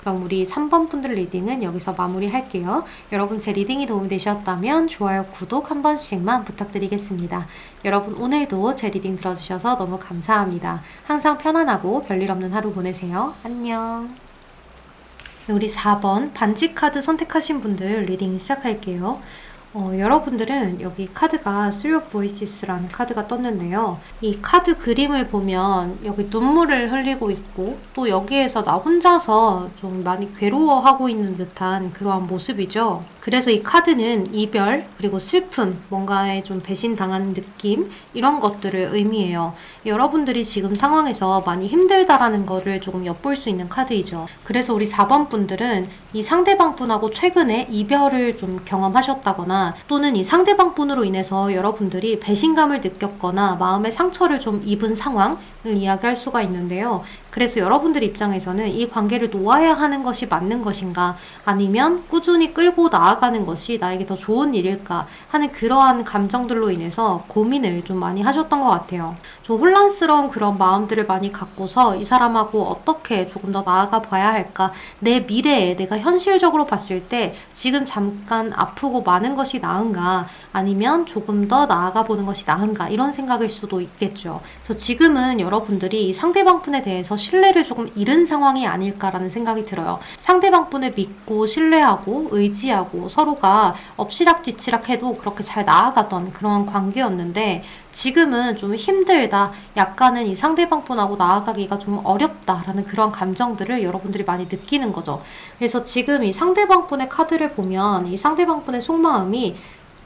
그럼 우리 3번 분들 리딩은 여기서 마무리할게요. 여러분 제 리딩이 도움이 되셨다면 좋아요, 구독 한 번씩만 부탁드리겠습니다. 여러분 오늘도 제 리딩 들어주셔서 너무 감사합니다. 항상 편안하고 별일 없는 하루 보내세요. 안녕. 우리 4번 반지 카드 선택하신 분들 리딩 시작할게요. 여러분들은 여기 카드가 Three of Voices라는 카드가 떴는데요. 이 카드 그림을 보면 여기 눈물을 흘리고 있고 또 여기에서 나 혼자서 좀 많이 괴로워하고 있는 듯한 그러한 모습이죠. 그래서 이 카드는 이별 그리고 슬픔, 뭔가에 좀 배신당한 느낌 이런 것들을 의미해요. 여러분들이 지금 상황에서 많이 힘들다라는 거를 조금 엿볼 수 있는 카드이죠. 그래서 우리 4번 분들은 이 상대방 분하고 최근에 이별을 좀 경험하셨다거나 또는 이 상대방 분으로 인해서 여러분들이 배신감을 느꼈거나 마음의 상처를 좀 입은 상황을 이야기할 수가 있는데요. 그래서 여러분들 입장에서는 이 관계를 놓아야 하는 것이 맞는 것인가, 아니면 꾸준히 끌고 나아가는 것이 나에게 더 좋은 일일까 하는 그러한 감정들로 인해서 고민을 좀 많이 하셨던 것 같아요. 좀 혼란스러운 그런 마음들을 많이 갖고서 이 사람하고 어떻게 조금 더 나아가 봐야 할까, 내 미래에 내가 현실적으로 봤을 때 지금 잠깐 아프고 많은 것이 나은가, 아니면 조금 더 나아가 보는 것이 나은가, 이런 생각일 수도 있겠죠. 그래서 지금은 여러분들이 상대방 분에 대해서 신뢰를 조금 잃은 상황이 아닐까라는 생각이 들어요. 상대방 분을 믿고 신뢰하고 의지하고 서로가 엎치락뒤치락 해도 그렇게 잘 나아가던 그런 관계였는데, 지금은 좀 힘들다, 약간은 이 상대방 분하고 나아가기가 좀 어렵다라는 그런 감정들을 여러분들이 많이 느끼는 거죠. 그래서 지금 이 상대방 분의 카드를 보면 이 상대방 분의 속마음이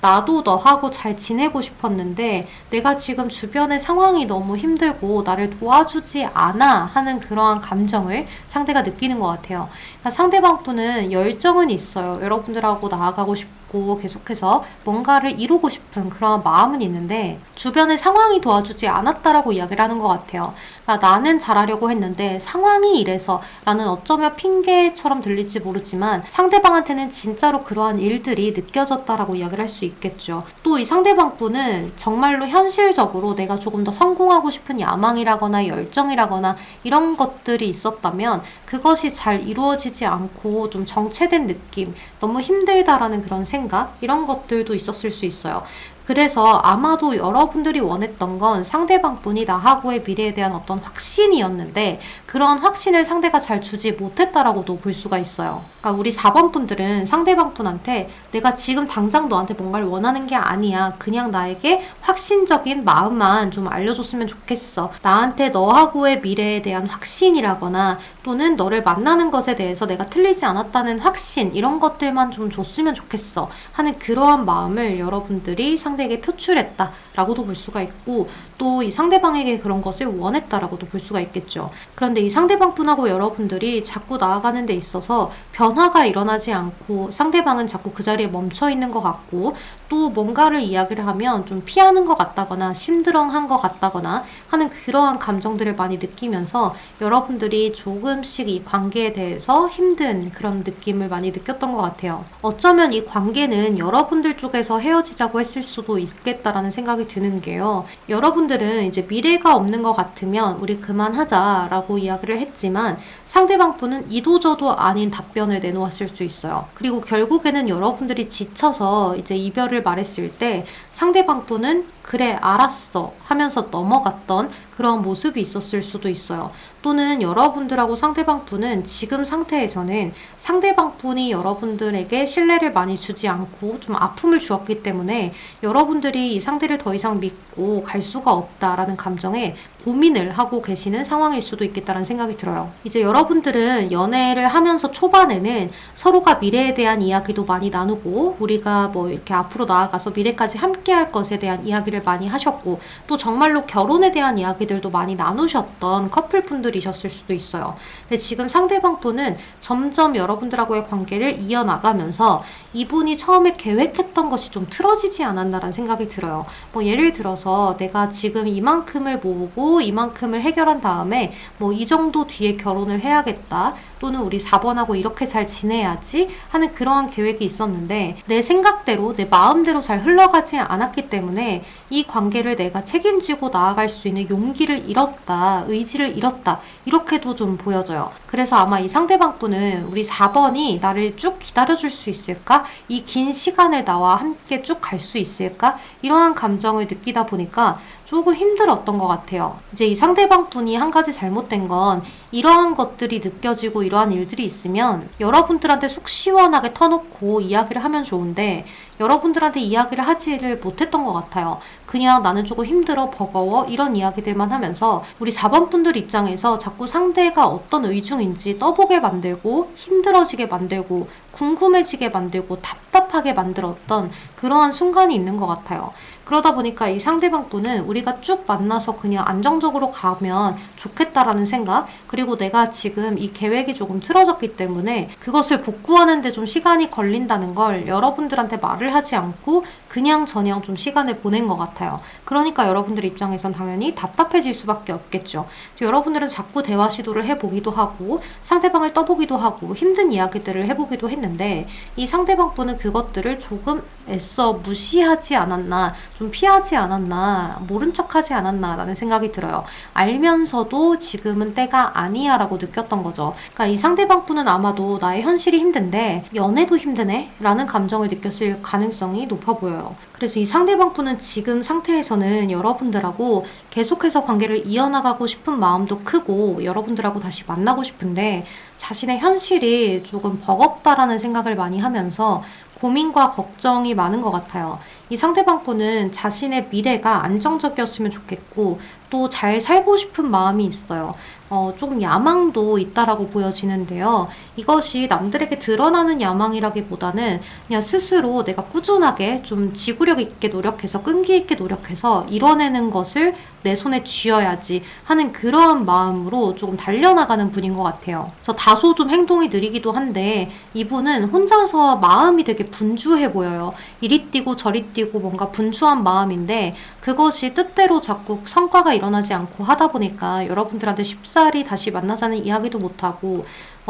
나도 너하고 잘 지내고 싶었는데 내가 지금 주변의 상황이 너무 힘들고 나를 도와주지 않아 하는 그러한 감정을 상대가 느끼는 것 같아요. 그러니까 상대방 분은 열정은 있어요. 여러분들하고 나아가고 싶고 계속해서 뭔가를 이루고 싶은 그런 마음은 있는데 주변의 상황이 도와주지 않았다라고 이야기를 하는 것 같아요. 그러니까 나는 잘하려고 했는데 상황이 이래서 라는, 어쩌면 핑계처럼 들릴지 모르지만 상대방한테는 진짜로 그러한 일들이 느껴졌다라고 이야기를 할 수 있겠죠. 또 이 상대방 분은 정말로 현실적으로 내가 조금 더 성공하고 싶은 야망이라거나 열정이라거나 이런 것들이 있었다면 그것이 잘 이루어지지 않고 좀 정체된 느낌, 너무 힘들다라는 그런 생각, 이런 것들도 있었을 수 있어요. 그래서 아마도 여러분들이 원했던 건 상대방 분이 나하고의 미래에 대한 어떤 확신이었는데 그런 확신을 상대가 잘 주지 못했다라고도 볼 수가 있어요. 그러니까 우리 4번 분들은 상대방 분한테 내가 지금 당장 너한테 뭔가를 원하는 게 아니야, 그냥 나에게 확신적인 마음만 좀 알려줬으면 좋겠어, 나한테 너하고의 미래에 대한 확신이라거나 또는 너를 만나는 것에 대해서 내가 틀리지 않았다는 확신, 이런 것들만 좀 줬으면 좋겠어 하는 그러한 마음을 여러분들이 상대에게 표출했다라고도 볼 수가 있고, 또 이 상대방에게 그런 것을 원했다라고도 볼 수가 있겠죠. 그런데 이 상대방 분하고 여러분들이 자꾸 나아가는 데 있어서 변화가 일어나지 않고 상대방은 자꾸 그 자리에 멈춰 있는 것 같고, 또 뭔가를 이야기를 하면 좀 피하는 것 같다거나 심드렁한 것 같다거나 하는 그러한 감정들을 많이 느끼면서 여러분들이 조금씩 이 관계에 대해서 힘든 그런 느낌을 많이 느꼈던 것 같아요. 어쩌면 이 관계는 여러분들 쪽에서 헤어지자고 했을 수도 있겠다라는 생각이 드는 게요. 여러분들은 이제 미래가 없는 것 같으면 우리 그만하자라고 이야기를 했지만 상대방 분은 이도저도 아닌 답변을 내놓았을 수 있어요. 그리고 결국에는 여러분들이 지쳐서 이제 이별을 말했을 때 상대방 분은 그래 알았어 하면서 넘어갔던 그런 모습이 있었을 수도 있어요. 또는 여러분들하고 상대방 분은 지금 상태에서는 상대방 분이 여러분들에게 신뢰를 많이 주지 않고 좀 아픔을 주었기 때문에 여러분들이 이 상대를 더 이상 믿고 갈 수가 없다라는 감정에 고민을 하고 계시는 상황일 수도 있겠다는 생각이 들어요. 이제 여러분들은 연애를 하면서 초반에는 서로가 미래에 대한 이야기도 많이 나누고 우리가 뭐 이렇게 앞으로 나아가서 미래까지 함께 할 것에 대한 이야기를 많이 하셨고, 또 정말로 결혼에 대한 이야기들도 많이 나누셨던 커플분들이셨을 수도 있어요. 근데 지금 상대방 분은 점점 여러분들하고의 관계를 이어나가면서 이분이 처음에 계획했던 것이 좀 틀어지지 않았나라는 생각이 들어요. 뭐 예를 들어서 내가 지금 이만큼을 모으고 이만큼을 해결한 다음에 뭐 이 정도 뒤에 결혼을 해야겠다, 또는 우리 4번하고 이렇게 잘 지내야지 하는 그러한 계획이 있었는데 내 생각대로 내 마음대로 잘 흘러가지 않았기 때문에 이 관계를 내가 책임지고 나아갈 수 있는 용기를 잃었다, 의지를 잃었다, 이렇게도 좀 보여져요. 그래서 아마 이 상대방 분은 우리 4번이 나를 쭉 기다려줄 수 있을까? 이 긴 시간을 나와 함께 쭉 갈 수 있을까? 이러한 감정을 느끼다 보니까 조금 힘들었던 것 같아요. 이제 이 상대방 분이 한 가지 잘못된 건 이러한 것들이 느껴지고 이러한 일들이 있으면 여러분들한테 속 시원하게 터놓고 이야기를 하면 좋은데 여러분들한테 이야기를 하지를 못했던 것 같아요. 그냥 나는 조금 힘들어, 버거워, 이런 이야기들만 하면서 우리 4번 분들 입장에서 자꾸 상대가 어떤 의중인지 떠보게 만들고 힘들어지게 만들고 궁금해지게 만들고 답답하게 만들었던 그러한 순간이 있는 것 같아요. 그러다 보니까 이 상대방 분은 우리가 쭉 만나서 그냥 안정적으로 가면 좋겠다라는 생각, 그리고 내가 지금 이 계획이 조금 틀어졌기 때문에 그것을 복구하는 데 좀 시간이 걸린다는 걸 여러분들한테 말을 하지 않고 그냥저냥 좀 시간을 보낸 것 같아요. 그러니까 여러분들 입장에선 당연히 답답해질 수밖에 없겠죠. 여러분들은 자꾸 대화 시도를 해보기도 하고 상대방을 떠보기도 하고 힘든 이야기들을 해보기도 했는데 이 상대방분은 그것들을 조금 애써 무시하지 않았나, 좀 피하지 않았나, 모른 척하지 않았나 라는 생각이 들어요. 알면서도 지금은 때가 아니야 라고 느꼈던 거죠. 그러니까 이 상대방분은 아마도 나의 현실이 힘든데 연애도 힘드네? 라는 감정을 느꼈을 가능성이 높아 보여요. 그래서 이 상대방분은 지금 상태에서는 여러분들하고 계속해서 관계를 이어나가고 싶은 마음도 크고 여러분들하고 다시 만나고 싶은데 자신의 현실이 조금 버겁다라는 생각을 많이 하면서 고민과 걱정이 많은 것 같아요. 이 상대방분은 자신의 미래가 안정적이었으면 좋겠고 또 잘 살고 싶은 마음이 있어요. 조금 야망도 있다라고 보여지는데요. 이것이 남들에게 드러나는 야망이라기보다는 그냥 스스로 내가 꾸준하게 좀 지구력 있게 노력해서 끈기 있게 노력해서 이뤄내는 것을 내 손에 쥐어야지 하는 그러한 마음으로 조금 달려나가는 분인 것 같아요. 그래서 다소 좀 행동이 느리기도 한데 이분은 혼자서 마음이 되게 분주해 보여요. 이리 뛰고 저리 뛰고 뭔가 분주한 마음인데 그것이 뜻대로 자꾸 성과가 일어나지 않고 하다 보니까 여러분들한테 쉽사리 다시 만나자는 이야기도 못하고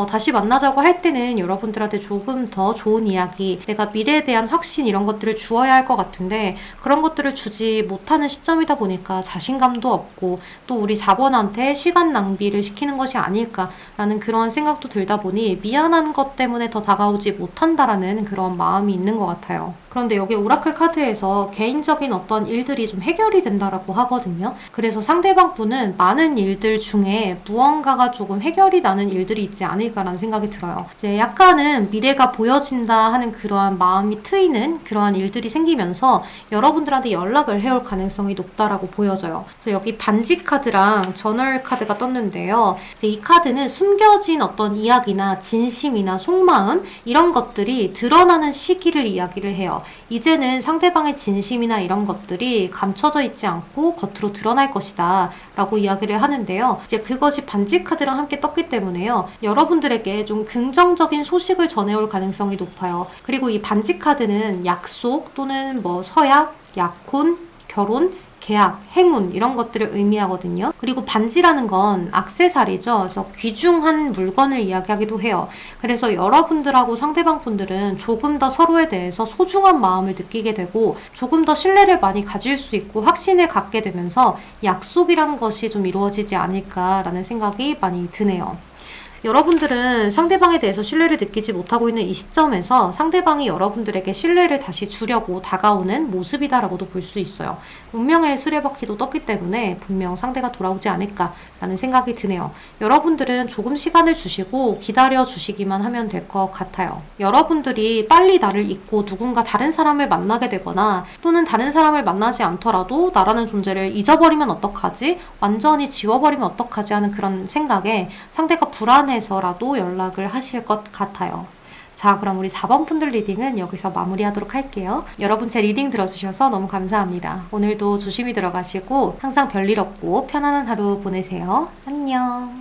다시 만나자고 할 때는 여러분들한테 조금 더 좋은 이야기, 내가 미래에 대한 확신 이런 것들을 주어야 할 것 같은데 그런 것들을 주지 못하는 시점이다 보니까 자신감도 없고 또 우리 자본한테 시간 낭비를 시키는 것이 아닐까라는 그런 생각도 들다 보니 미안한 것 때문에 더 다가오지 못한다라는 그런 마음이 있는 것 같아요. 그런데 여기 오라클 카드에서 개인적인 어떤 일들이 좀 해결이 된다라고 하거든요. 그래서 상대방 분은 많은 일들 중에 무언가가 조금 해결이 나는 일들이 있지 않을까라는 생각이 들어요. 이제 약간은 미래가 보여진다 하는 그러한 마음이 트이는 그러한 일들이 생기면서 여러분들한테 연락을 해올 가능성이 높다라고 보여져요. 그래서 여기 반지 카드랑 저널 카드가 떴는데요. 이제 이 카드는 숨겨진 어떤 이야기나 진심이나 속마음 이런 것들이 드러나는 시기를 이야기를 해요. 이제는 상대방의 진심이나 이런 것들이 감춰져 있지 않고 겉으로 드러날 것이다 라고 이야기를 하는데요. 이제 그것이 반지 카드랑 함께 떴기 때문에요. 여러분들에게 좀 긍정적인 소식을 전해올 가능성이 높아요. 그리고 이 반지 카드는 약속 또는 뭐 서약, 약혼, 결혼, 계약, 행운 이런 것들을 의미하거든요. 그리고 반지라는 건 액세서리죠. 그래서 귀중한 물건을 이야기하기도 해요. 그래서 여러분들하고 상대방 분들은 조금 더 서로에 대해서 소중한 마음을 느끼게 되고 조금 더 신뢰를 많이 가질 수 있고 확신을 갖게 되면서 약속이란 것이 좀 이루어지지 않을까라는 생각이 많이 드네요. 여러분들은 상대방에 대해서 신뢰를 느끼지 못하고 있는 이 시점에서 상대방이 여러분들에게 신뢰를 다시 주려고 다가오는 모습이다라고도 볼 수 있어요. 운명의 수레바퀴도 떴기 때문에 분명 상대가 돌아오지 않을까라는 생각이 드네요. 여러분들은 조금 시간을 주시고 기다려 주시기만 하면 될 것 같아요. 여러분들이 빨리 나를 잊고 누군가 다른 사람을 만나게 되거나 또는 다른 사람을 만나지 않더라도 나라는 존재를 잊어버리면 어떡하지? 완전히 지워버리면 어떡하지? 하는 그런 생각에 상대가 불안해서라도 연락을 하실 것 같아요. 자, 그럼 우리 4번 분들 리딩은 여기서 마무리하도록 할게요. 여러분 제 리딩 들어주셔서 너무 감사합니다. 오늘도 조심히 들어가시고 항상 별일 없고 편안한 하루 보내세요. 안녕.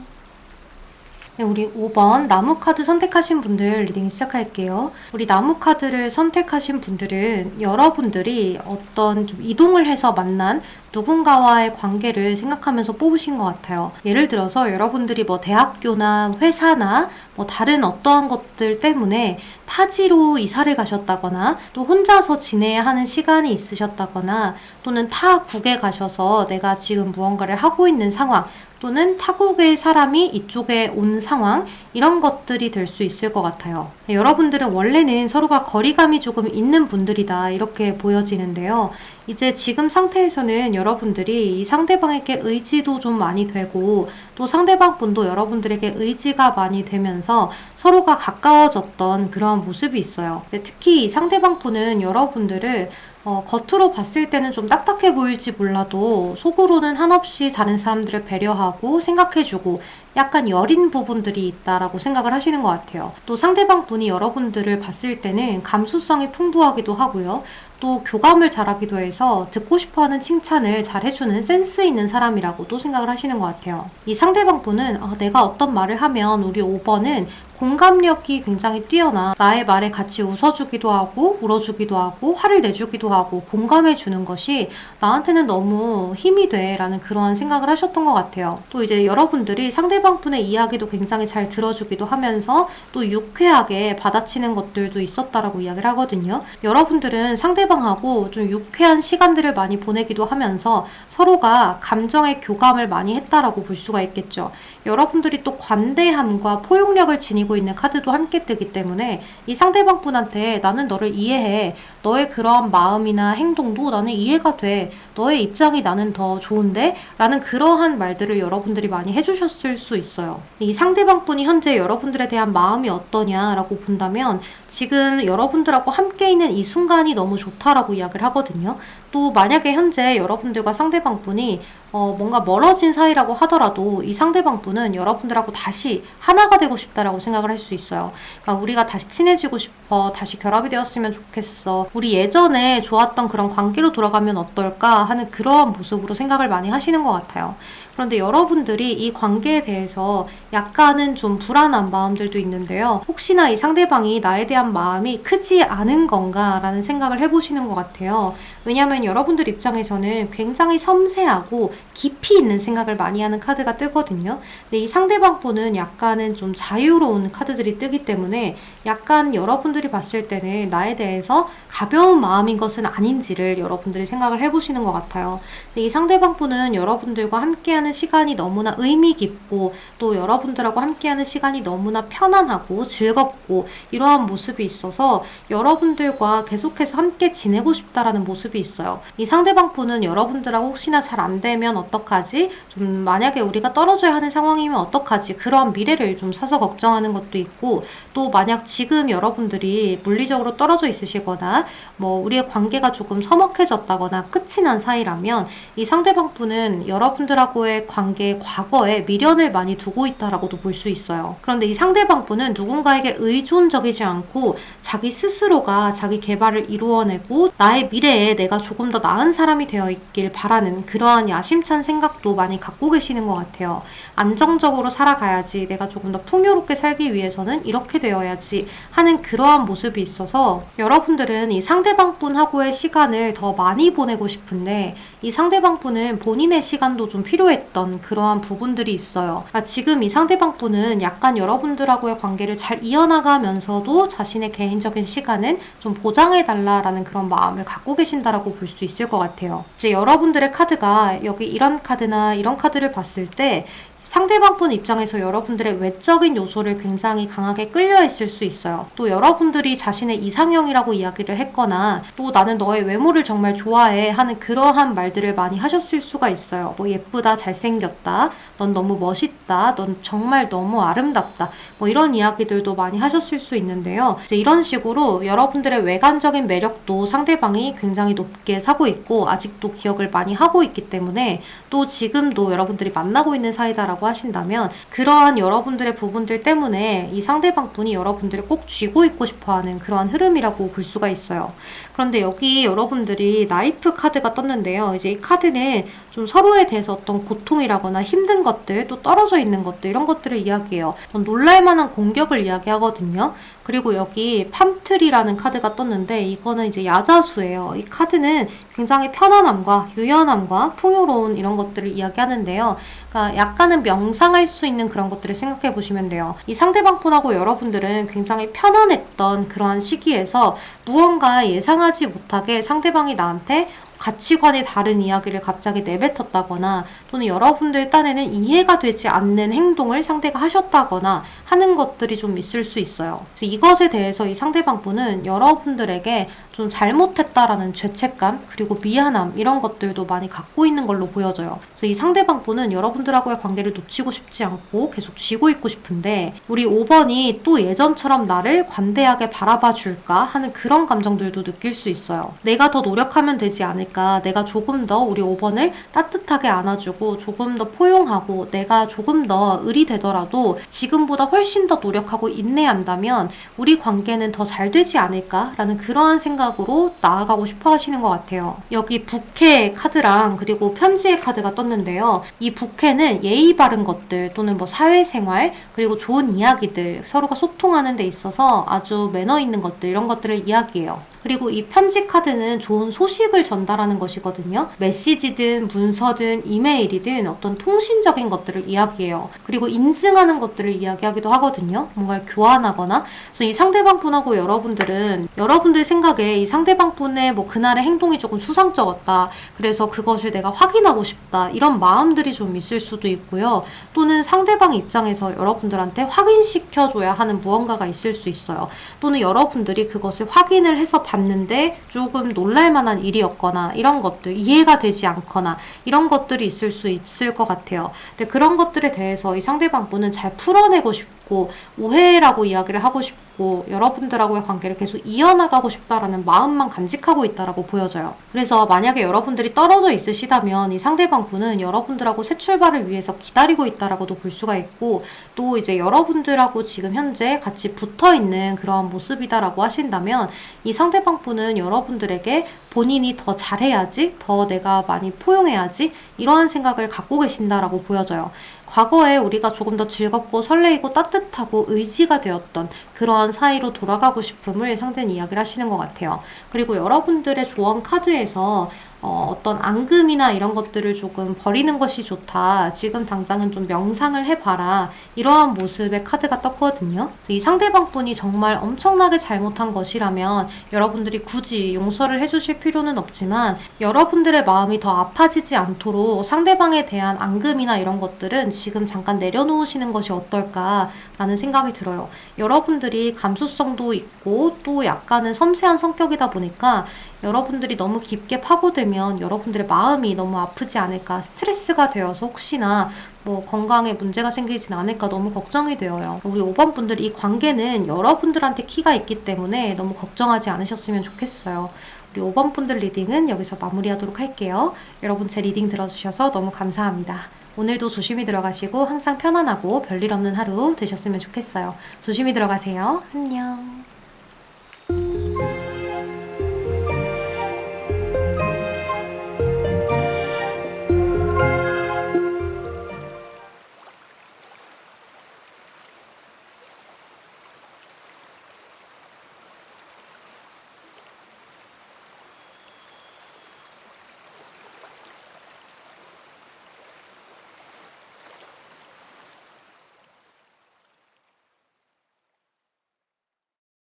네, 우리 5번 나무 카드 선택하신 분들 리딩 시작할게요. 우리 나무 카드를 선택하신 분들은 여러분들이 어떤 좀 이동을 해서 만난 누군가와의 관계를 생각하면서 뽑으신 것 같아요. 예를 들어서 여러분들이 뭐 대학교나 회사나 뭐 다른 어떠한 것들 때문에 타지로 이사를 가셨다거나 또 혼자서 지내야 하는 시간이 있으셨다거나 또는 타국에 가셔서 내가 지금 무언가를 하고 있는 상황 또는 타국의 사람이 이쪽에 온 상황 이런 것들이 될 수 있을 것 같아요. 여러분들은 원래는 서로가 거리감이 조금 있는 분들이다 이렇게 보여지는데요. 이제 지금 상태에서는 여러분들이 이 상대방에게 의지도 좀 많이 되고 또 상대방 분도 여러분들에게 의지가 많이 되면서 서로가 가까워졌던 그런 모습이 있어요. 특히 이 상대방 분은 여러분들을 겉으로 봤을 때는 좀 딱딱해 보일지 몰라도 속으로는 한없이 다른 사람들을 배려하고 생각해주고 약간 여린 부분들이 있다라고 생각을 하시는 것 같아요. 또 상대방 분이 여러분들을 봤을 때는 감수성이 풍부하기도 하고요. 또 교감을 잘하기도 해서 듣고 싶어하는 칭찬을 잘 해주는 센스 있는 사람이라고도 생각을 하시는 것 같아요. 이 상대방 분은 내가 어떤 말을 하면 우리 5번은 공감력이 굉장히 뛰어나 나의 말에 같이 웃어주기도 하고 울어주기도 하고 화를 내주기도 하고 공감해주는 것이 나한테는 너무 힘이 돼 라는 그러한 생각을 하셨던 것 같아요. 또 이제 여러분들이 상대방 분의 이야기도 굉장히 잘 들어주기도 하면서 또 유쾌하게 받아치는 것들도 있었다라고 이야기를 하거든요. 여러분들은 상대방하고 좀 유쾌한 시간들을 많이 보내기도 하면서 서로가 감정의 교감을 많이 했다라고 볼 수가 있겠죠. 여러분들이 또 관대함과 포용력을 지니고 있는 카드도 함께 뜨기 때문에 이 상대방 분한테 나는 너를 이해해. 너의 그러한 마음이나 행동도 나는 이해가 돼. 너의 입장이 나는 더 좋은데? 라는 그러한 말들을 여러분들이 많이 해주셨을 수 있어요. 이 상대방 분이 현재 여러분들에 대한 마음이 어떠냐라고 본다면 지금 여러분들하고 함께 있는 이 순간이 너무 좋다라고 이야기를 하거든요. 또 만약에 현재 여러분들과 상대방 분이 뭔가 멀어진 사이라고 하더라도 이 상대방 분은 여러분들하고 다시 하나가 되고 싶다라고 생각을 할 수 있어요. 그러니까 우리가 다시 친해지고 싶어, 다시 결합이 되었으면 좋겠어, 우리 예전에 좋았던 그런 관계로 돌아가면 어떨까 하는 그러한 모습으로 생각을 많이 하시는 것 같아요. 그런데 여러분들이 이 관계에 대해서 약간은 좀 불안한 마음들도 있는데요. 혹시나 이 상대방이 나에 대한 마음이 크지 않은 건가 라는 생각을 해보시는 것 같아요. 왜냐하면 여러분들 입장에서는 굉장히 섬세하고 깊이 있는 생각을 많이 하는 카드가 뜨거든요. 근데 이 상대방 분은 약간은 좀 자유로운 카드들이 뜨기 때문에 약간 여러분들이 봤을 때는 나에 대해서 가벼운 마음인 것은 아닌지를 여러분들이 생각을 해보시는 것 같아요. 근데 이 상대방 분은 여러분들과 함께하는 시간이 너무나 의미 깊고 또 여러분들하고 함께하는 시간이 너무나 편안하고 즐겁고 이러한 모습이 있어서 여러분들과 계속해서 함께 지내고 싶다라는 모습이 있어요. 이 상대방 분은 여러분들하고 혹시나 잘 안 되면 어떡하지? 좀 만약에 우리가 떨어져야 하는 상황이면 어떡하지? 그러한 미래를 좀 사서 걱정하는 것도 있고 또 만약 지금 여러분들이 물리적으로 떨어져 있으시거나 뭐 우리의 관계가 조금 서먹해졌다거나 끝이 난 사이라면 이 상대방 분은 여러분들하고의 관계의 과거에 미련을 많이 두고 있다라고도 볼 수 있어요. 그런데 이 상대방 분은 누군가에게 의존적이지 않고 자기 스스로가 자기 개발을 이루어내고 나의 미래에 내가 조금 더 나은 사람이 되어 있길 바라는 그러한 야심찬 생각도 많이 갖고 계시는 것 같아요. 안정적으로 살아가야지, 내가 조금 더 풍요롭게 살기 위해서는 이렇게 되어야지 하는 그러한 모습이 있어서 여러분들은 이 상대방 분하고의 시간을 더 많이 보내고 싶은데 이 상대방 분은 본인의 시간도 좀 필요했던 그러한 부분들이 있어요. 그러니까 지금 이 상대방 분은 약간 여러분들하고의 관계를 잘 이어나가면서도 자신의 개인적인 시간은 좀 보장해달라라는 그런 마음을 갖고 계신다라고 볼 수 있을 것 같아요. 이제 여러분들의 카드가 여기 이런 카드나 이런 카드를 봤을 때 상대방 분 입장에서 여러분들의 외적인 요소를 굉장히 강하게 끌려 있을 수 있어요. 또 여러분들이 자신의 이상형이라고 이야기를 했거나 또 나는 너의 외모를 정말 좋아해 하는 그러한 말들을 많이 하셨을 수가 있어요. 뭐 예쁘다, 잘생겼다, 넌 너무 멋있다, 넌 정말 너무 아름답다, 뭐 이런 이야기들도 많이 하셨을 수 있는데요. 이제 이런 식으로 여러분들의 외관적인 매력도 상대방이 굉장히 높게 사고 있고 아직도 기억을 많이 하고 있기 때문에 또 지금도 여러분들이 만나고 있는 사이다라고 하신다면 그러한 여러분들의 부분들 때문에 이 상대방 분이 여러분들을 꼭 쥐고 있고 싶어하는 그러한 흐름이라고 볼 수가 있어요. 그런데 여기 여러분들이 나이프 카드가 떴는데요. 이제 이 카드는 좀 서로에 대해서 어떤 고통이라거나 힘든 것들, 또 떨어져 있는 것들, 이런 것들을 이야기해요. 놀랄만한 공격을 이야기하거든요. 그리고 여기 팜트리라는 카드가 떴는데 이거는 이제 야자수예요. 이 카드는 굉장히 편안함과 유연함과 풍요로운 이런 것들을 이야기하는데요. 그러니까 약간은 명상할 수 있는 그런 것들을 생각해 보시면 돼요. 이 상대방 분하고 여러분들은 굉장히 편안했던 그러한 시기에서 무언가 예상하지 못하게 상대방이 나한테 가치관이 다른 이야기를 갑자기 내뱉었다거나 또는 여러분들 딴에는 이해가 되지 않는 행동을 상대가 하셨다거나 하는 것들이 좀 있을 수 있어요. 그래서 이것에 대해서 이 상대방 분은 여러분들에게 좀 잘못했다라는 죄책감 그리고 미안함 이런 것들도 많이 갖고 있는 걸로 보여져요. 그래서 이 상대방 분은 여러분들하고의 관계를 놓치고 싶지 않고 계속 쥐고 있고 싶은데 우리 5번이 또 예전처럼 나를 관대하게 바라봐 줄까 하는 그런 감정들도 느낄 수 있어요. 내가 더 노력하면 되지 않을까 보니까 내가 조금 더 우리 5번을 따뜻하게 안아주고 조금 더 포용하고 내가 조금 더 을이 되더라도 지금보다 훨씬 더 노력하고 인내한다면 우리 관계는 더 잘 되지 않을까라는 그러한 생각으로 나아가고 싶어 하시는 것 같아요. 여기 부캐 카드랑 그리고 편지의 카드가 떴는데요. 이 부캐는 예의 바른 것들 또는 뭐 사회생활 그리고 좋은 이야기들 서로가 소통하는 데 있어서 아주 매너 있는 것들 이런 것들을 이야기해요. 그리고 이 편지 카드는 좋은 소식을 전달하는 것이거든요. 메시지든 문서든 이메일이든 어떤 통신적인 것들을 이야기해요. 그리고 인증하는 것들을 이야기하기도 하거든요. 뭔가를 교환하거나. 그래서 이 상대방 분하고 여러분들은 여러분들 생각에 이 상대방 분의 뭐 그날의 행동이 조금 수상쩍었다. 그래서 그것을 내가 확인하고 싶다. 이런 마음들이 좀 있을 수도 있고요. 또는 상대방 입장에서 여러분들한테 확인시켜줘야 하는 무언가가 있을 수 있어요. 또는 여러분들이 그것을 확인을 해서 봤는데 조금 놀랄만한 일이었거나 이런 것들 이해가 되지 않거나 이런 것들이 있을 수 있을 것 같아요. 근데 그런 것들에 대해서 이 상대방 분은 잘 풀어내고 싶고 오해라고 이야기를 하고 싶고 여러분들하고의 관계를 계속 이어나가고 싶다라는 마음만 간직하고 있다라고 보여져요. 그래서 만약에 여러분들이 떨어져 있으시다면 이 상대방 분은 여러분들하고 새 출발을 위해서 기다리고 있다라고도 볼 수가 있고 또 이제 여러분들하고 지금 현재 같이 붙어 있는 그런 모습이다라고 하신다면 이 상대방 분은 여러분들에게 본인이 더 잘해야지, 더 내가 많이 포용해야지 이러한 생각을 갖고 계신다라고 보여져요. 과거에 우리가 조금 더 즐겁고 설레이고 따뜻하고 의지가 되었던 그러한 사이로 돌아가고 싶음을 상대는 이야기를 하시는 것 같아요. 그리고 여러분들의 조언 카드에서 어떤 앙금이나 이런 것들을 조금 버리는 것이 좋다. 지금 당장은 좀 명상을 해봐라. 이러한 모습의 카드가 떴거든요. 그래서 이 상대방 분이 정말 엄청나게 잘못한 것이라면 여러분들이 굳이 용서를 해주실 필요는 없지만 여러분들의 마음이 더 아파지지 않도록 상대방에 대한 앙금이나 이런 것들은 지금 잠깐 내려놓으시는 것이 어떨까라는 생각이 들어요. 여러분들이 감수성도 있고 또 약간은 섬세한 성격이다 보니까 여러분들이 너무 깊게 파고들면 여러분들의 마음이 너무 아프지 않을까, 스트레스가 되어서 혹시나 뭐 건강에 문제가 생기진 않을까 너무 걱정이 되어요. 우리 5번 분들 이 관계는 여러분들한테 키가 있기 때문에 너무 걱정하지 않으셨으면 좋겠어요. 우리 5번 분들 리딩은 여기서 마무리하도록 할게요. 여러분 제 리딩 들어주셔서 너무 감사합니다. 오늘도 조심히 들어가시고 항상 편안하고 별일 없는 하루 되셨으면 좋겠어요. 조심히 들어가세요. 안녕.